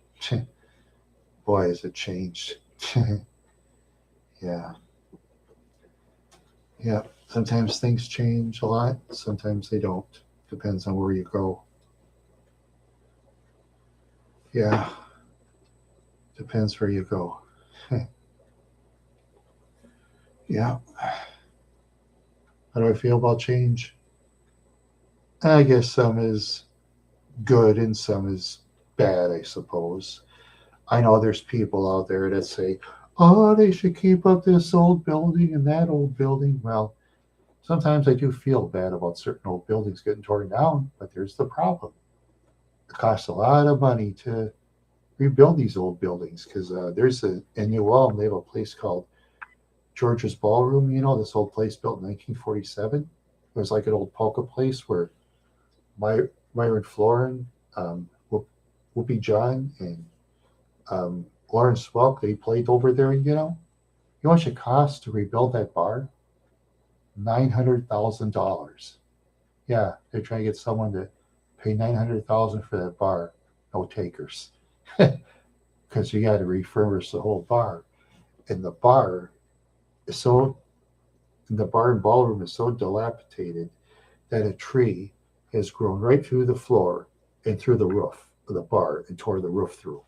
Boy, has it changed. Yeah. Yeah. Sometimes things change a lot, sometimes they don't. Depends on where you go. Yeah. Depends where you go. Yeah. How do I feel about change? I guess some is good and some is bad, I suppose. I know there's people out there that say, oh, they should keep up this old building and that old building. Well, sometimes I do feel bad about certain old buildings getting torn down, but there's the problem. It costs a lot of money to rebuild these old buildings because there's in New Ulm, they have a place called George's Ballroom. You know, this old place built in 1947. It was like an old polka place where My, Myron Florin, Whoopi John, and Lawrence Welk, they played over there. You know how much it costs to rebuild that bar? $900,000. Yeah, they're trying to get someone to pay $900,000 for that bar. No takers, because you got to refurbish the whole bar. And the bar is so, the bar and ballroom is so dilapidated that a tree has grown right through the floor and through the roof of the bar and tore the roof through.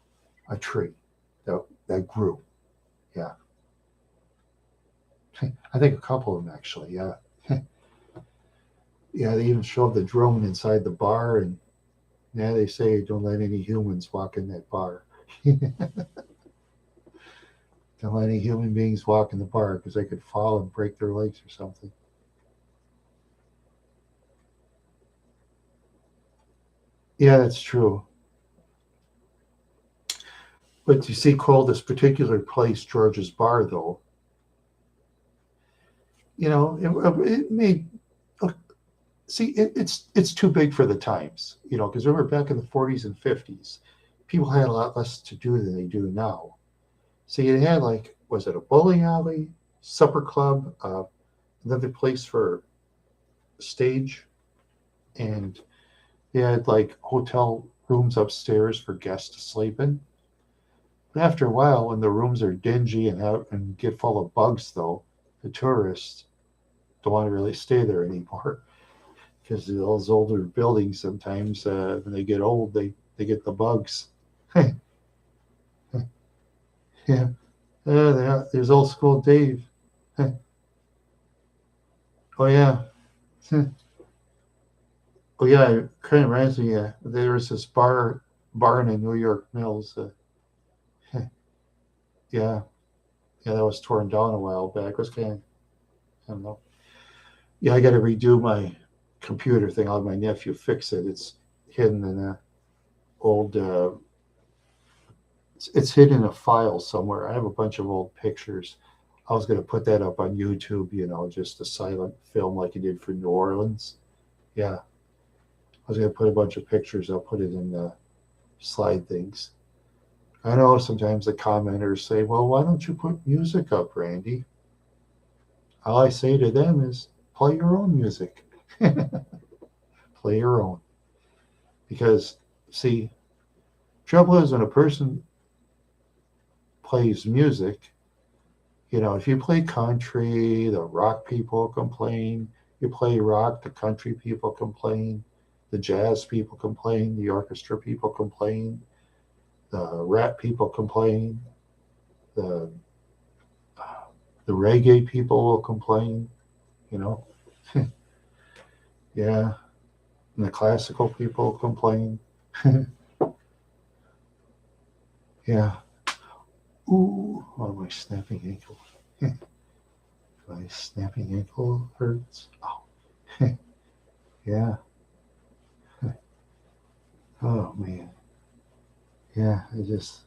A tree that grew. Yeah, I think a couple of them actually. Yeah, yeah. They even showed the drone inside the bar, and yeah, they say don't let any humans walk in that bar. Don't let any human beings walk in the bar because they could fall and break their legs or something. Yeah, that's true. But you see, called this particular place George's Bar, though, it made see it's too big for the times, because remember back in the 40s and 50s, people had a lot less to do than they do now. So you had, like, was it a bowling alley, supper club, another place for stage, and they had like hotel rooms upstairs for guests to sleep in. But after a while, when the rooms are dingy and get full of bugs, though, the tourists don't want to really stay there anymore because those older buildings sometimes, when they get old, they get the bugs. Yeah, there's old school Dave. Oh yeah, oh yeah. It kind of reminds me. There was this barn in New York Mills. Yeah, yeah, that was torn down a while back. It was kind of, I don't know. Yeah, I got to redo my computer thing. I'll have my nephew fix it. It's hidden in a old. It's hidden in a file somewhere. I have a bunch of old pictures. I was going to put that up on YouTube. Just a silent film like I did for New Orleans. Yeah, I was going to put a bunch of pictures. I'll put it in the slide things. I know sometimes the commenters say, "Well, why don't you put music up, Randy?" All I say to them is, "Play your own music. Play your own." Because, see, trouble is when a person plays music, if you play country, the rock people complain. You play rock, the country people complain. The jazz people complain. The orchestra people complain. The rap people complain. The the reggae people will complain. You know, yeah. And the classical people complain. Yeah. Ooh, oh, my snapping ankle. My snapping ankle hurts. Oh, yeah. Oh man. Yeah. I just.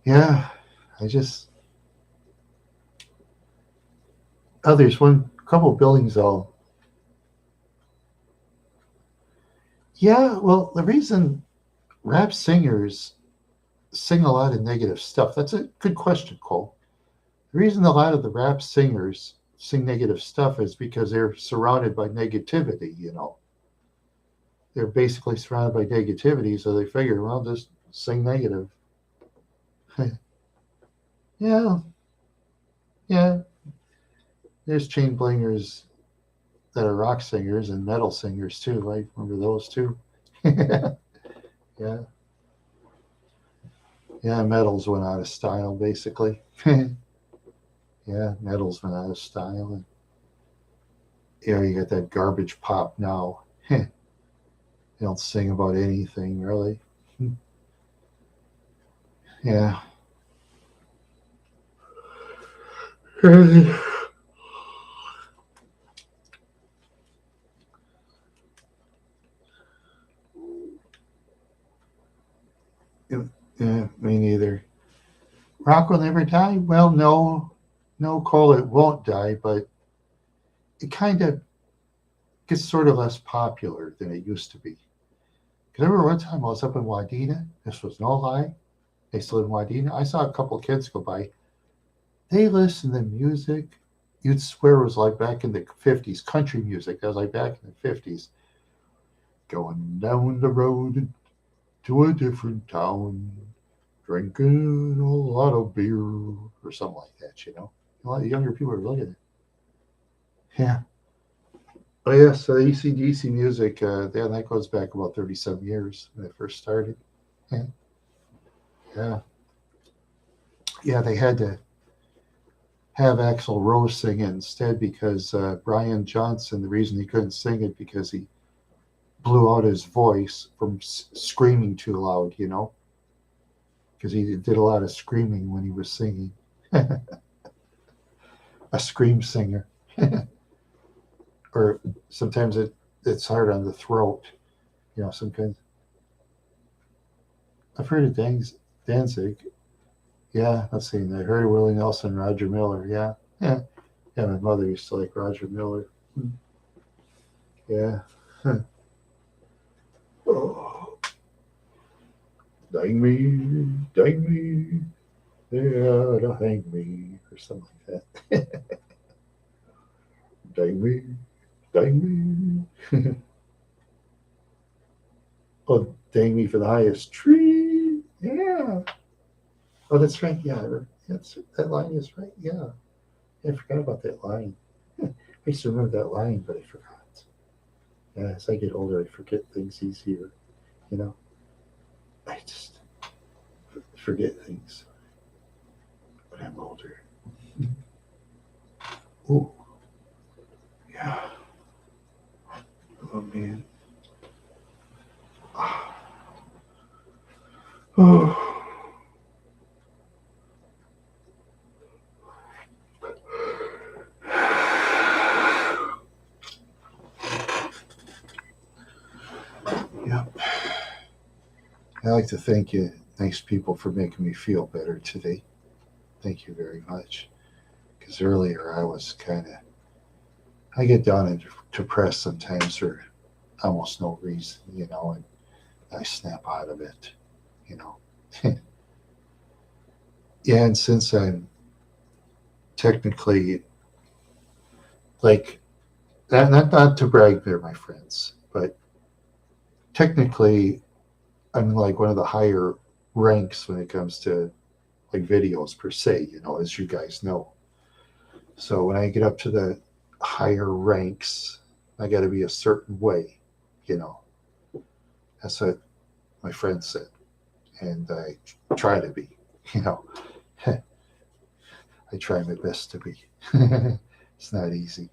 Yeah. I just. Oh, there's one couple of buildings I'll. Yeah. Well, the reason rap singers sing a lot of negative stuff. That's a good question, Cole. The reason a lot of the rap singers sing negative stuff is because they're surrounded by negativity, you know. They're basically surrounded by negativity, so they figure, well, just sing negative. Yeah, yeah. There's chain blingers that are rock singers and metal singers too. I remember those too. Yeah, yeah. Metals went out of style basically. Yeah, metals went out of style, and yeah, you got that garbage pop now. They don't sing about anything really. Yeah. Yeah, me neither. Rock will never die. Well, no, no, Cole, it won't die, but it kind of gets sort of less popular than it used to be. Because I remember one time I was up in Wadena. This was no lie. They still in Wadena. I saw a couple kids go by. They listened to music. You'd swear it was like back in the 50s, country music. That was like back in the 50s. Going down the road to a different town, drinking a lot of beer or something like that, you know. A lot of younger people are looking at it. Yeah. Oh, yeah. So AC/DC music, yeah, that goes back about 37 years when it first started. Yeah. Yeah. Yeah, they had to have Axl Rose sing it instead because Brian Johnson, the reason he couldn't sing it because he blew out his voice from screaming too loud, you know, because he did a lot of screaming when he was singing. A scream singer. Or sometimes it's hard on the throat, you know, some kind. I've heard of Danzig. Yeah, let's see. I heard of Willie Nelson, Roger Miller. Yeah, yeah, yeah. My mother used to like Roger Miller. Yeah. Oh, dang me, yeah, to hang me, or something like that. Dang me. Oh, dang me for the highest tree. Yeah. Oh, that's right. Yeah, that line is right. Yeah, I forgot about that line. I used to remember that line, but I forgot. Yeah, as I get older, I forget things easier. You know, I just forget things when I'm older. Oh, yeah. Oh man. Oh. Yeah. I like to thank you, nice people, for making me feel better today. Thank you very much. Because earlier I was kind of, I get down and depressed sometimes for almost no reason, you know, and I snap out of it, you know. Yeah, and since I'm technically like, not to brag there, my friends, but technically I'm like one of the higher ranks when it comes to like videos per se, you know, as you guys know. So when I get up to the higher ranks, I got to be a certain way, you know. That's what my friend said, and I try to be, you know. I try my best to be. It's not easy.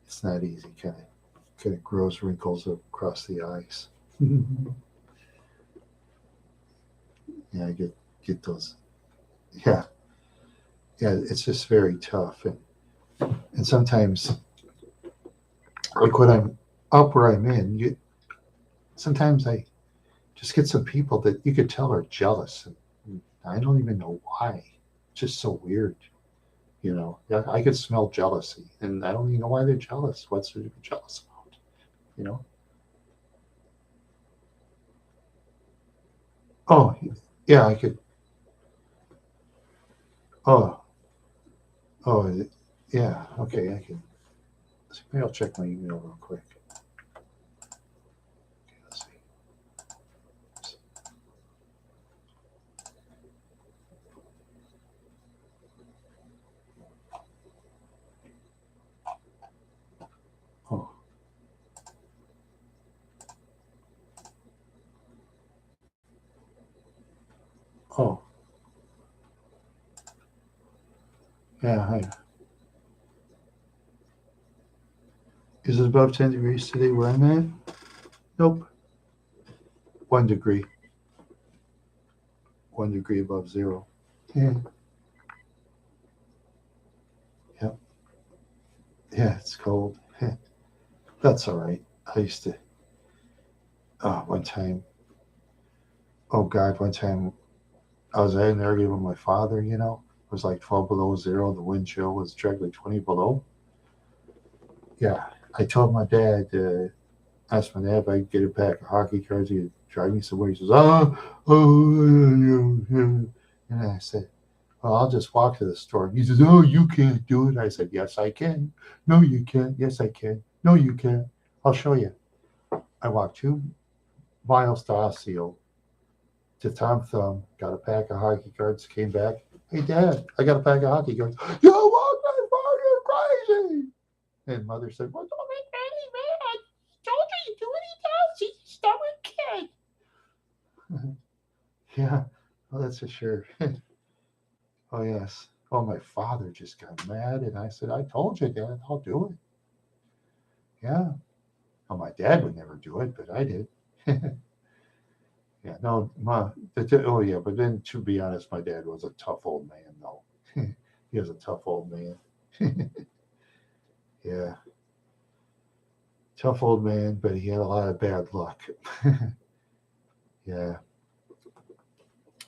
It's not easy. Kind of grows wrinkles across the eyes. Yeah, I get those. Yeah, yeah. It's just very tough, and sometimes, like when I'm up where I'm in, sometimes I just get some people that you could tell are jealous, and I don't even know why. It's just so weird, you know. Yeah, I could smell jealousy, and I don't even know why they're jealous. What's there to be jealous about, you know? Oh, yeah, I could. Oh, oh, yeah. Okay, I can. Maybe I'll check my email real quick. Okay, let's see. Oh, oh, yeah. Hi. Is it above 10 degrees today where I'm at? Nope. 1 degree. 1 degree above zero. Yeah. Yep. Yeah, it's cold. That's all right. I used to. Oh, one time. Oh God, one time I was in there with my father. It was like 12 below zero. The wind chill was directly 20 below. Yeah, I told my dad. Asked my dad if I could get a pack of hockey cards. He'd drive me somewhere. He says, and I said, well, I'll just walk to the store. He says, oh, you can't do it. I said, yes, I can. No, you can't. Yes, I can. No, you can't. I'll show you. I walked 2 miles to Osseo to Tom Thumb, got a pack of hockey cards, came back. Hey, Dad, I got a pack of hockey cards. You walked that far, you're crazy. And Mother said, well, don't make Daddy mad. Told you do what he does. He's a stubborn kid. Yeah, well, that's for sure. Oh, yes. Oh, my father just got mad, and I said, I told you, Dad, I'll do it. Yeah. Well, my dad would never do it, but I did. Yeah, no, oh, yeah, but then to be honest, my dad was a tough old man, though. He was a tough old man. Yeah, tough old man, but he had a lot of bad luck. Yeah,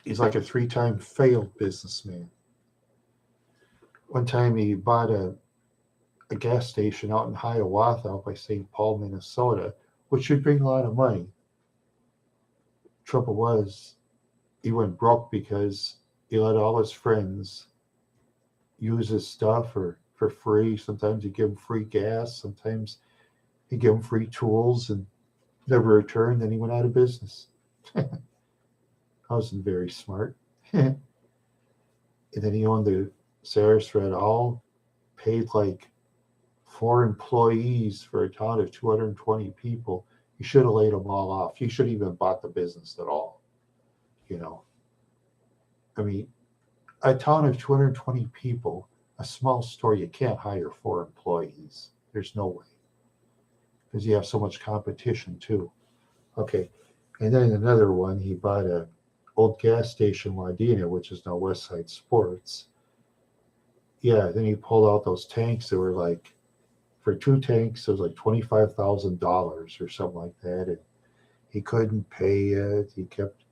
he's like a 3-time failed businessman. One time he bought a gas station out in Hiawatha, out by St. Paul, Minnesota, which should bring a lot of money. Trouble was, he went broke because he let all his friends use his stuff for free. Sometimes he give them free gas. Sometimes he give them free tools and never returned. Then he went out of business. I wasn't very smart. And then he owned the Sarah's Red All, paid like 4 employees for a town of 220 people. You should have laid them all off. You should have even bought the business at all. You know, I mean, a town of 220 people, a small store, you can't hire 4 employees. There's no way because you have so much competition too. Okay, and then another one, he bought a old gas station, Wadena, which is now Westside Sports. Yeah, then he pulled out those tanks that were like for 2 tanks, it was like $25,000 or something like that, and he couldn't pay it. He kept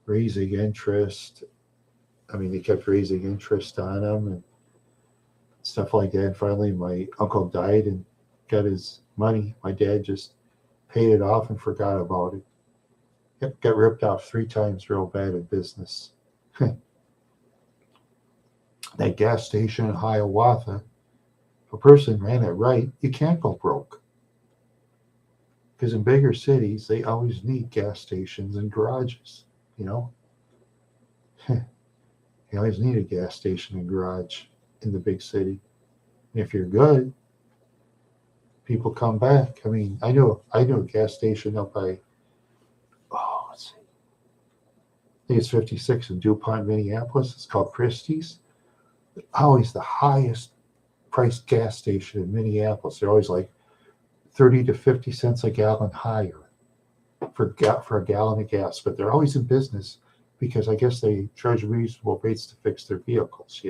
raising interest. I mean, they kept raising interest on him and stuff like that. And finally, my uncle died and got his money. My dad just paid it off and forgot about it. Yep, got ripped off 3 times real bad in business. That gas station in Hiawatha, if a person ran it right, you can't go broke. Because in bigger cities, they always need gas stations and garages. You know, you always need a gas station and garage in the big city. And if you're good, people come back. I mean, I know a gas station up by, let's see, I think it's 56 in DuPont, Minneapolis. It's called Christie's. Always the highest priced gas station in Minneapolis. They're always like 30 to 50 cents a gallon higher for a gallon of gas, but they're always in business because I guess they charge reasonable rates to fix their vehicles.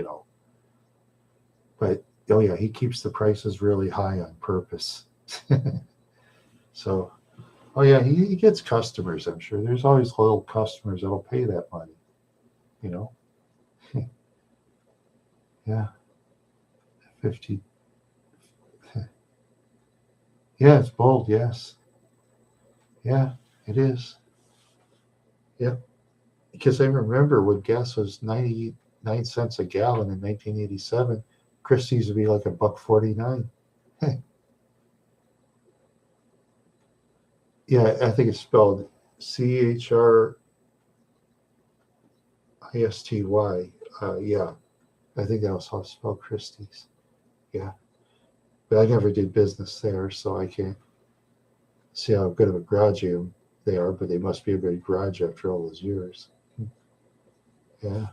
But oh yeah, he keeps the prices really high on purpose. So, oh yeah, he gets customers. I'm sure there's always little customers that'll pay that money. You know, yeah, 50. Yeah, it's bold. Yes, yeah, it is. Yep. because I remember when gas was 99 cents a gallon in 1987, Christie's would be like a buck 49. Yeah, I think it's spelled Christy. Yeah, I think that was how it's spelled, Christie's. Yeah, but I never did business there, so I can't see how good of a garage they are. But they must be a good garage after all those years. Yeah.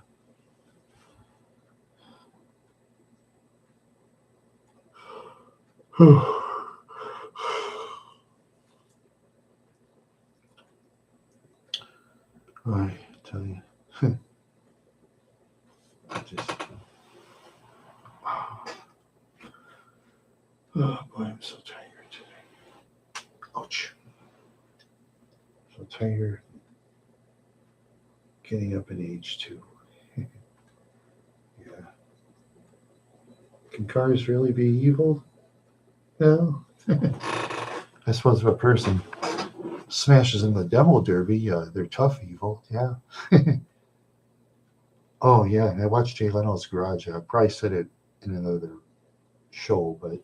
I tell you, just oh boy, I'm so tired today. Ouch. So tired. Getting up in age too. Yeah. Can cars really be evil? No. I suppose if a person smashes in the demo derby, they're tough evil. Yeah. Oh yeah, and I watched Jay Leno's Garage. I probably said it in another show, but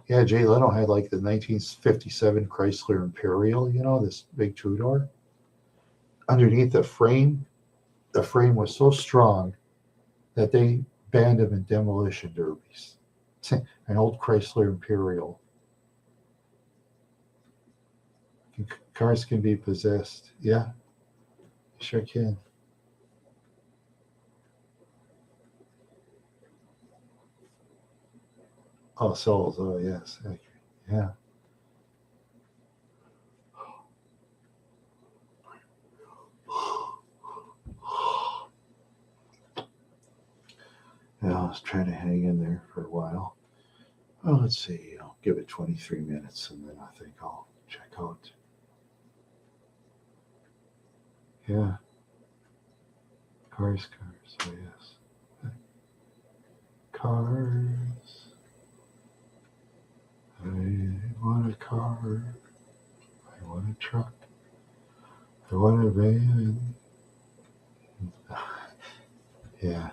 yeah, Jay Leno had like the 1957 Chrysler Imperial, this big two door. Underneath the frame was so strong that they banned him in demolition derbies. An old Chrysler Imperial. Cars can be possessed. Yeah, sure can. Oh, souls. Oh, yes. Yeah. Yeah, I was trying to hang in there for a while. Oh, let's see. I'll give it 23 minutes and then I think I'll check out. Yeah. Cars. Oh, yes. Cars. I want a car. I want a truck. I want a van. Yeah.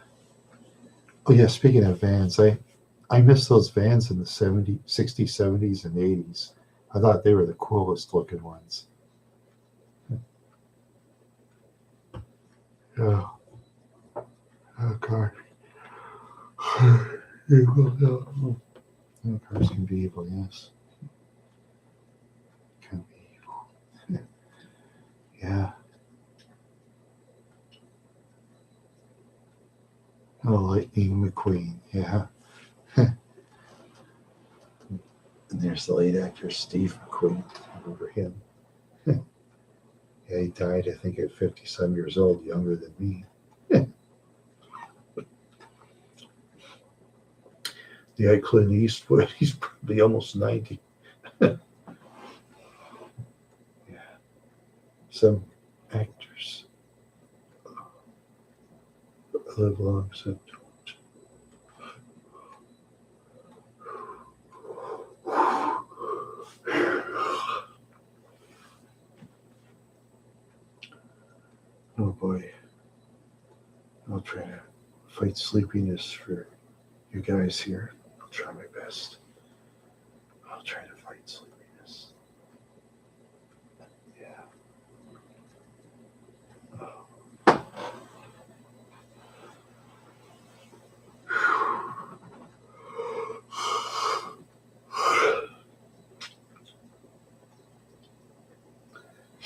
Oh, yeah. Speaking of vans, I miss those vans in the 70s, 60s, 70s, and 80s. I thought they were the coolest looking ones. Yeah. Oh, car. Evil. Oh, cars can be evil, yes. Can be evil. Yeah. Oh, Lightning McQueen. Yeah. And there's the late actor Steve McQueen. I remember him. Yeah, he died, I think, at 50-some years old, younger than me. Yeah, Clint Eastwood, he's probably almost 90. Yeah. Some actors live long, some don't. Oh boy. I'll try to fight sleepiness for you guys here. I'll try my best. I'll try to fight sleepiness. Yeah. Oh.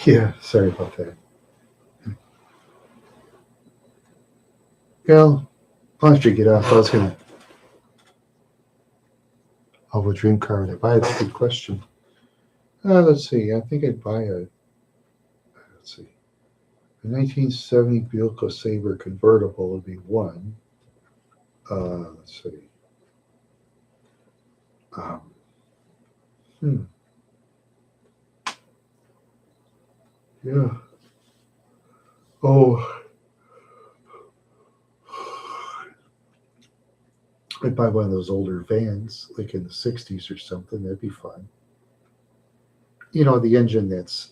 Yeah, sorry about that. Well, why don't you get off? I was gonna. Oh, what dream car would I buy? That's a good question. Let's see. I think I'd buy a. Let's see. A 1970 Buick LeSabre convertible would be one. Let's see. Um, hmm. Yeah. Oh, I'd buy one of those older vans, like in the 60s or something. That'd be fun. The engine that's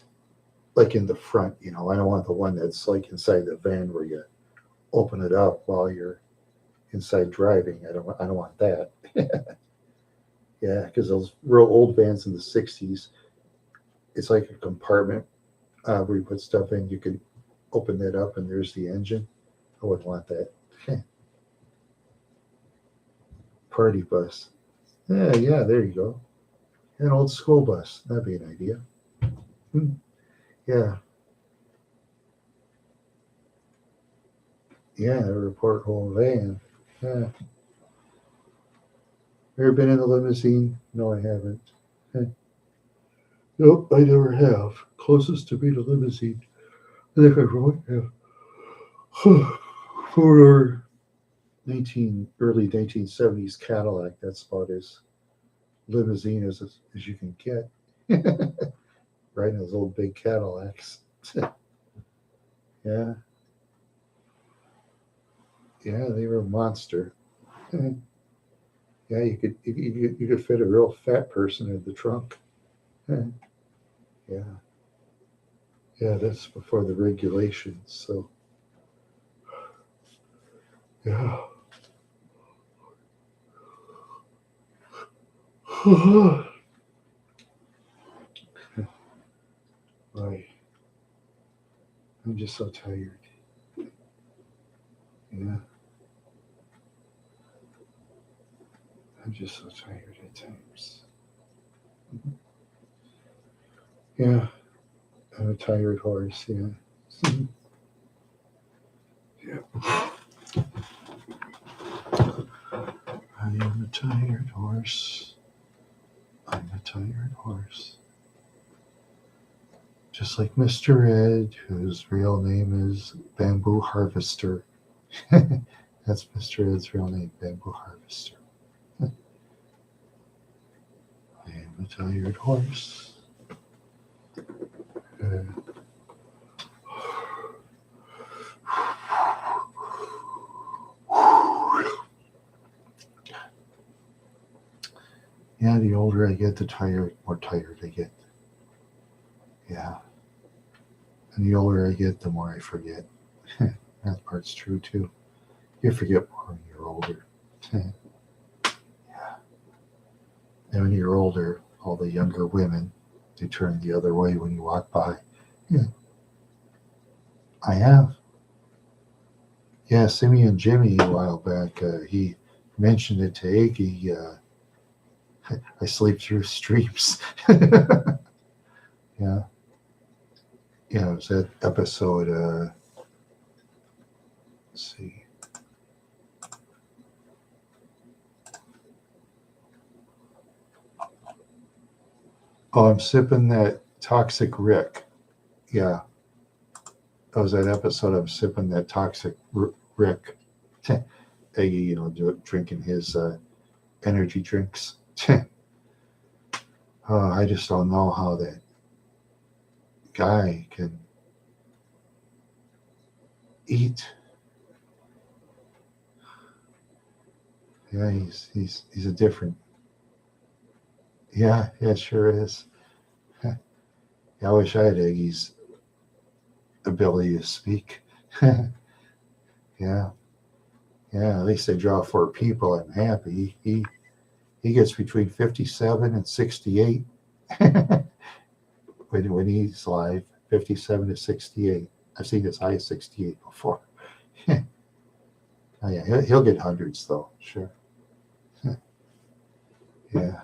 like in the front. I don't want the one that's like inside the van where you open it up while you're inside driving. I don't want that. Yeah, because those real old vans in the '60s, it's like a compartment where you put stuff in. You could open that up and there's the engine. I wouldn't want that. Party bus. Yeah, there you go. An old school bus. That'd be an idea. Hmm. Yeah, yeah, a report home van. Yeah. Ever been in a limousine? No, I haven't. Nope, I never have. Closest to being a limousine, I think I really have. For our early 1970s Cadillac, that's about as limousine as you can get. Right, those old big Cadillacs. Yeah, yeah, they were a monster. Yeah, you could fit a real fat person in the trunk. Yeah, yeah, that's before the regulations. So yeah. Boy, I'm just so tired. Yeah, I'm just so tired at times. Yeah, I'm a tired horse. Yeah. Yeah. I am a tired horse. I'm a tired horse. Just like Mr. Ed, whose real name is Bamboo Harvester. That's Mr. Ed's real name, Bamboo Harvester. I am a tired horse. Uh, yeah, the older I get, more tired I get. Yeah. And the older I get, the more I forget. That part's true too. You forget more when you're older. Yeah. And when you're older, all the younger women, they turn the other way when you walk by. Yeah, I have. Yeah, Simeon Jimmy a while back, he mentioned it to Iggy. I sleep through streams. Yeah. Yeah, it was that episode. Let's see. Oh, I'm sipping that Toxic Rick. Yeah, that was that episode. I'm sipping that Toxic Rick. Iggy, drinking his energy drinks. I just don't know how that guy can eat. Yeah, he's a different. Yeah, it sure is. Yeah, I wish I had Iggy's ability to speak. Yeah, yeah. At least I draw 4 people. I'm happy. He gets between 57 and 68 when he's live. 57 to 68. I've seen as high as 68 before. Oh, yeah, he'll get hundreds though. Sure. Yeah,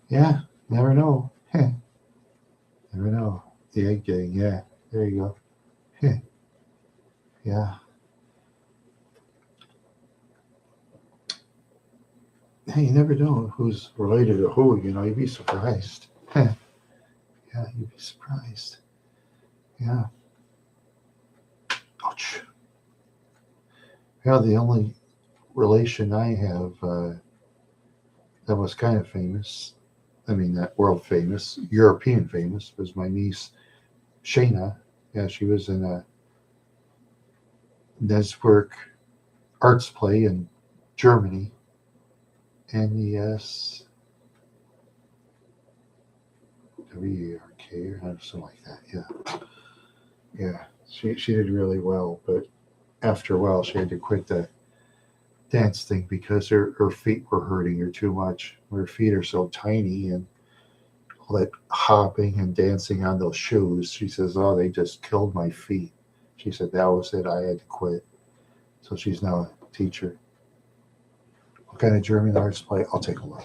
yeah. Never know. Never know. The egg gang. Yeah. There you go. Yeah. Hey, you never know who's related to who. You'd be surprised. Yeah, you'd be surprised. Yeah. Ouch. Yeah, the only relation I have that was kind of famous, I mean, not world famous, European famous, was my niece, Shayna. Yeah, she was in a Neswerk arts play in Germany. And yes, REARK or something like that. Yeah, yeah. She did really well, but after a while, she had to quit the dance thing because her feet were hurting her too much. Her feet are so tiny, and all that hopping and dancing on those shoes. She says, "Oh, they just killed my feet." She said that was it. I had to quit. So she's now a teacher. What kind of German arts play? I'll take a look.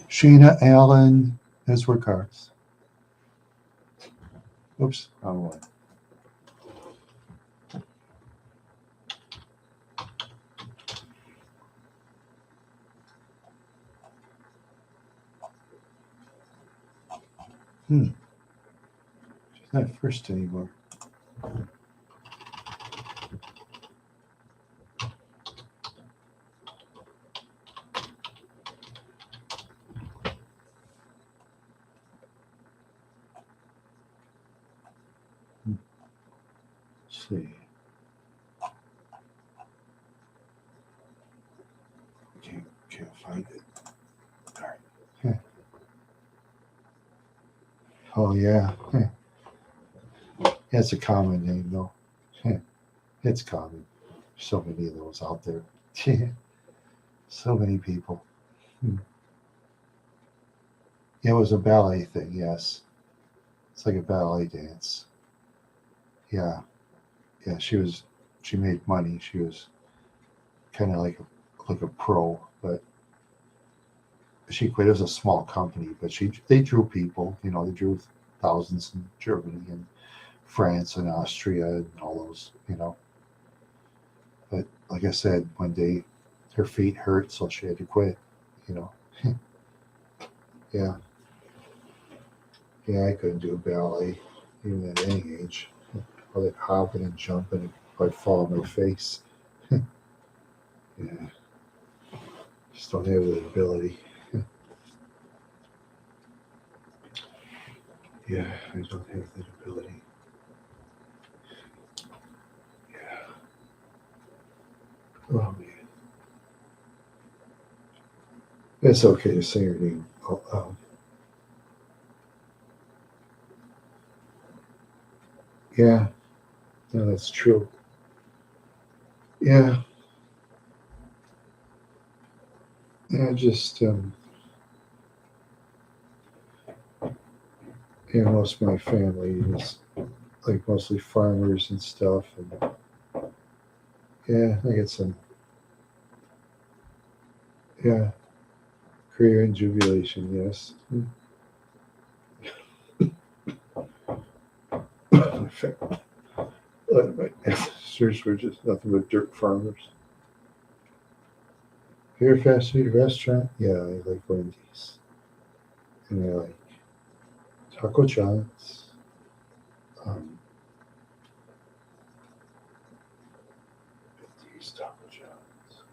Sheena Allen has work cards. Oops, wrong one. She's not first anymore. Let's see. Can't find it. Darn. Huh. Oh yeah. It's a common name though. It's common. So many of those out there. So many people. Hmm. It was a ballet thing, yes. It's like a ballet dance. Yeah, yeah. She made money. She was kind of like a pro, but she quit. It was a small company, but they drew people. They drew thousands in Germany and France and Austria and all those. But like I said, one day her feet hurt, so she had to quit. You know, yeah, yeah. I couldn't do ballet even at any age. All that hopping and jumping, I'd fall on my face. Yeah, just don't have the ability. Yeah, I don't have that ability. Yeah. Oh man, it's okay to say her name. Oh, yeah, no, that's true. Yeah, yeah. Just most of my family is like mostly farmers and stuff, and yeah, I get some yeah career and jubilation. Yes. In fact, my ancestors were just nothing but dirt farmers. Favorite fast food restaurant? Yeah, I like Wendy's, and I like Taco John's. Um, Wendy's, Taco John's.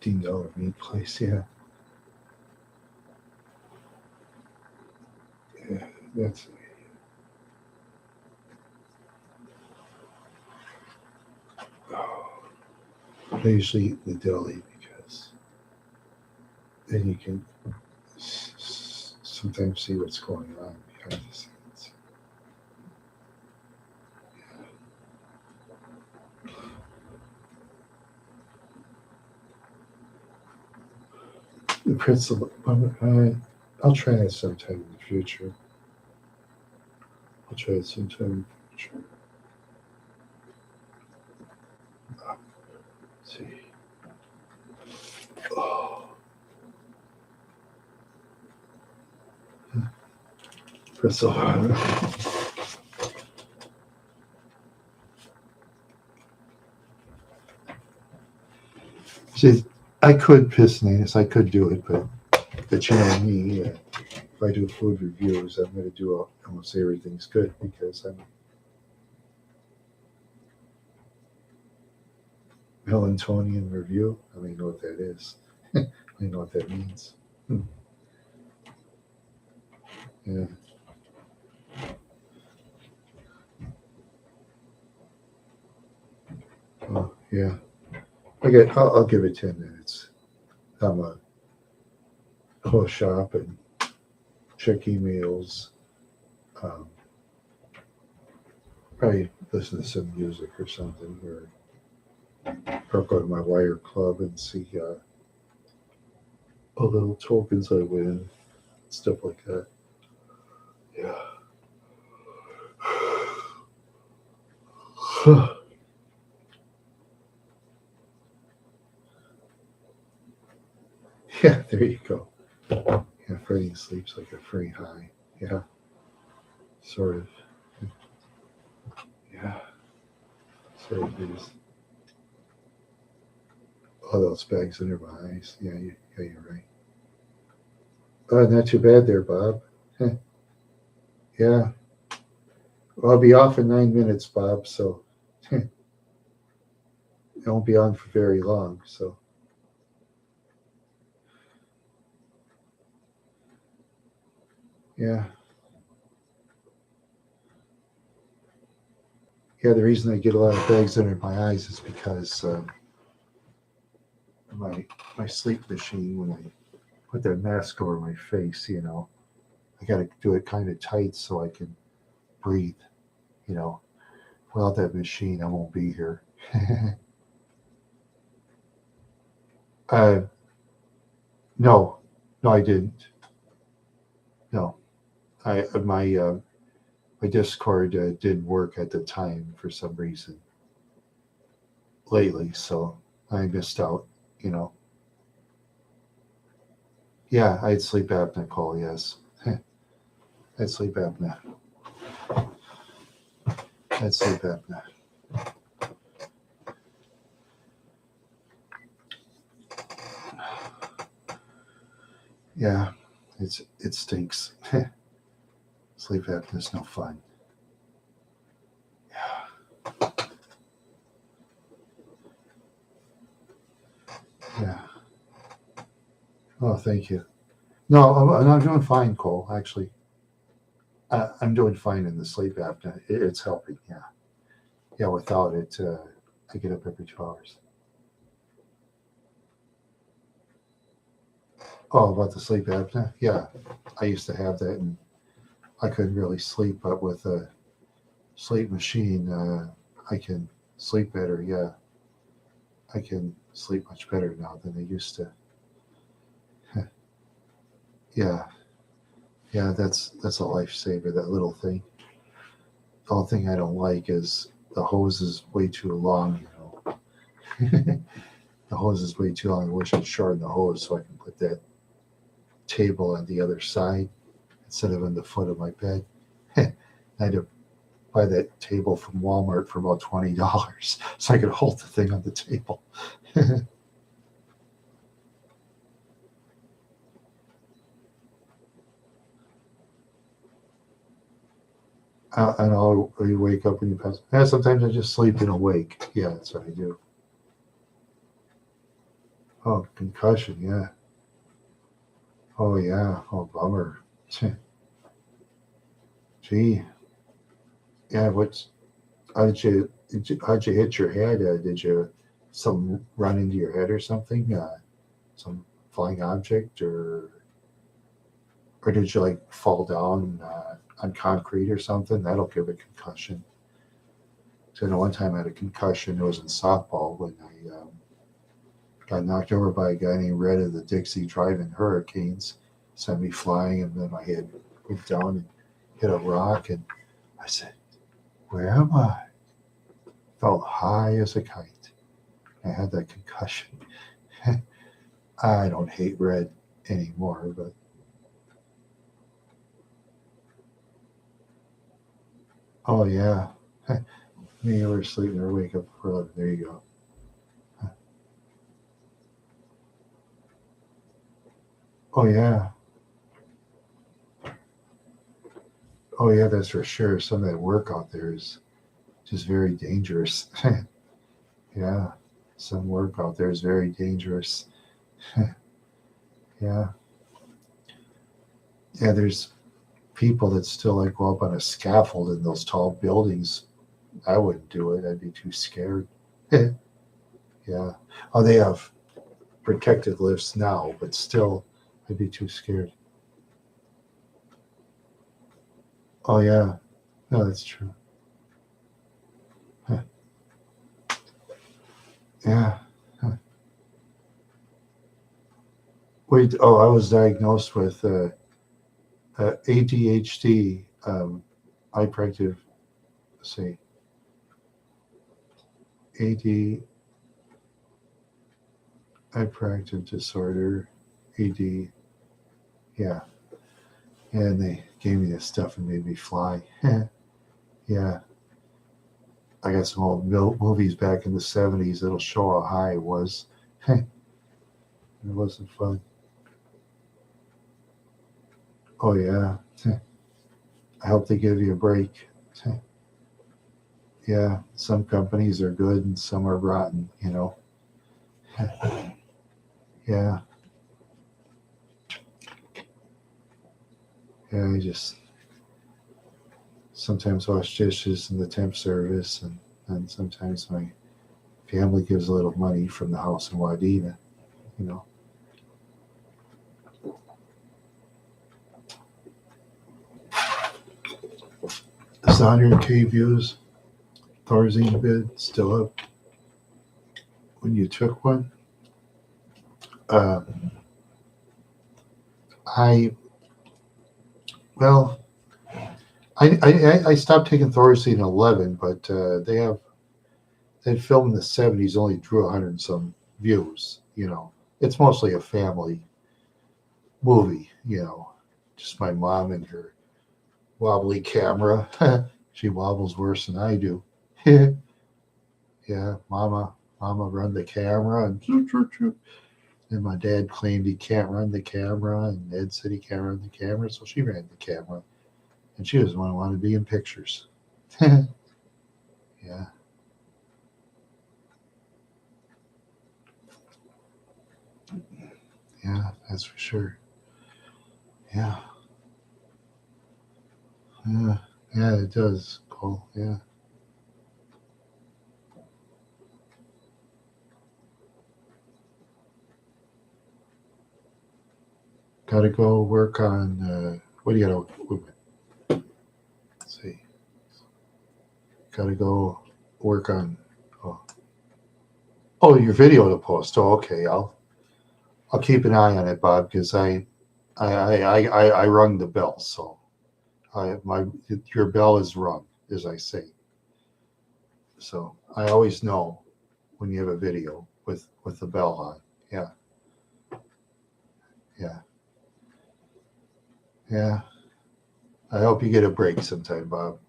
$15 meat place. Yeah, yeah. That's oh, I usually eat in the deli because then you can sometimes see what's going on behind the scenes. The pretzel. I'll try it sometime in the future. I'll try it sometime in the future. Let's see. Oh, pretzel. See, I could piss Nanus. I could do it, but me. If I do food reviews, I'm going to do. I'm going to say everything's good because I'm Melantonian review. I don't even know what that is. I know what that means. Yeah. Oh, yeah. I'll give it 10 minutes. I'm a close shop and check emails. Um, probably listen to some music or something, or go to my wire club and see all the little tokens I win, stuff like that. Yeah. Yeah, there you go. Yeah, Freddie sleeps like a free high. Yeah, sort of. Yeah, sort of is. All those bags under my eyes. Yeah, you're right. Not too bad there, Bob. Yeah, well, I'll be off in 9 minutes, Bob. So I won't be on for very long. So yeah, yeah. The reason I get a lot of bags under my eyes is because my my sleep machine, when I put that mask over my face, I got to do it kind of tight so I can breathe. You know, without that machine, I won't be here. uh, no, no, I didn't. No, I my Discord didn't work at the time for some reason lately, so I missed out. You know, yeah, I had sleep apnea, Cole. Yes, I had sleep apnea. I had sleep apnea. Yeah, it stinks. Sleep apnea is no fun. Yeah. Oh, thank you. No, I'm doing fine, Cole. Actually, I'm doing fine in the sleep apnea. It's helping. Yeah, yeah. Without it, I get up every 2 hours. Oh, about the sleep apnea? Yeah, I used to have that, and I couldn't really sleep. But with a sleep machine, I can sleep better. Yeah, I can sleep much better now than I used to. Yeah, yeah. That's a lifesaver. That little thing. The only thing I don't like is the hose is way too long. The hose is way too long. I wish I'd shorten the hose so I can put that table on the other side instead of in the foot of my bed. I had to buy that table from Walmart for about $20 so I could hold the thing on the table. And I'll you wake up when you pass. Yeah, sometimes I just sleep and awake. Yeah, that's what I do. Oh, concussion. Yeah. Oh, yeah. Oh, bummer. Gee. Yeah. How'd you hit your head? Did you some run into your head or something? Some flying object, or did you like fall down on concrete or something? That'll give a concussion. So I know one time I had a concussion. It was in softball when I got knocked over by a guy named Red of the Dixie Drive-In Hurricanes. Sent me flying, and then my head went down and hit a rock. And I said, "Where am I?" Felt high as a kite. I had that concussion. I don't hate Red anymore, but oh yeah, me ever sleeping or wake up for 11. There you go. Oh yeah, oh yeah, that's for sure. Some of that work out there is just very dangerous. Yeah, some work out there is very dangerous. Yeah. Yeah, there's people that still like go up on a scaffold in those tall buildings. I wouldn't do it. I'd be too scared. Yeah. Oh, they have protected lifts now, but still, I'd be too scared. Oh, yeah. No, that's true. Huh. Yeah. Huh. Wait. Oh, I was diagnosed with ADHD, hyperactive. Let's see, AD, hyperactive disorder, AD. Yeah. And they gave me this stuff and made me fly. Yeah. I got some old movies back in the 70s that'll show how high it was. It wasn't fun. Oh, yeah. I hope they give you a break. Yeah. Some companies are good and some are rotten, you know. Yeah. Yeah. I just sometimes wash dishes in the temp service, and sometimes my family gives a little money from the house in Wadena, you know. Is the 100K views Thorazine bid still up when you took one? Uh, I, well, I stopped taking Thorazine 11, but they have that film in the 70s only drew 100 and some views, you know. It's mostly a family movie, you know. Just my mom and her wobbly camera. She wobbles worse than I do. Yeah, mama run the camera, and my dad claimed he can't run the camera, and Ed said he can't run the camera, so she ran the camera, and she was the one who wanted to be in pictures. Yeah, yeah, that's for sure. Yeah, yeah, yeah, it does. Cool. Yeah, got to go work on. What do you got to? Let's see. Got to go work on. Oh, oh, your video to post. Oh, okay. I'll keep an eye on it, Bob, because I rung the bell, so my your bell is rung, as I say. So I always know when you have a video with the bell on. Yeah, yeah, yeah. I hope you get a break sometime, Bob.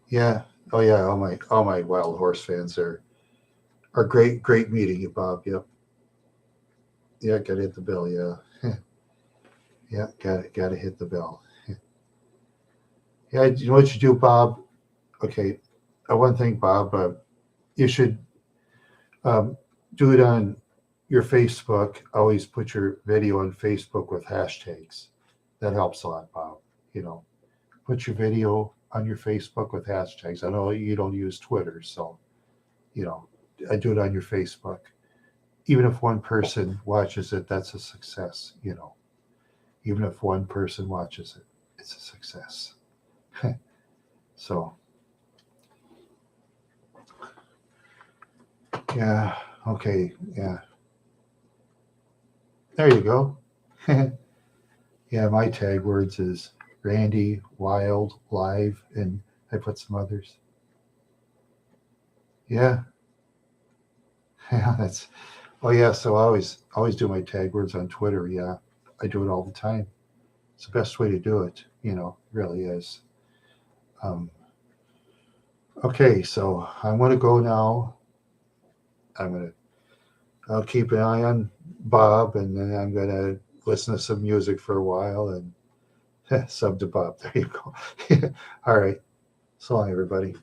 Yeah. Oh yeah. All my wild horse fans are great meeting you, Bob. Yep. Yeah. Got to hit the bell. Yeah. Yeah. Got to hit the bell. Yeah. You know what you do, Bob? Okay. One thing, Bob. You should um, do it on your Facebook. Always put your video on Facebook with hashtags. That helps a lot, Bob. You know, put your video on your Facebook with hashtags. I know you don't use Twitter, so you know, I do it on your Facebook. Even if one person watches it, that's a success. You know, even if one person watches it, it's a success. So yeah, okay, yeah, there you go. Yeah, my tag words is Randy, Wild, Live, and I put some others. Yeah, yeah, that's. Oh yeah, so I always do my tag words on Twitter. Yeah, I do it all the time. It's the best way to do it. You know, really is. Um, okay, so I'm gonna go now. I'm gonna. I'll keep an eye on Bob, and then I'm gonna listen to some music for a while and sub to Bob. There you go. All right. So long, everybody.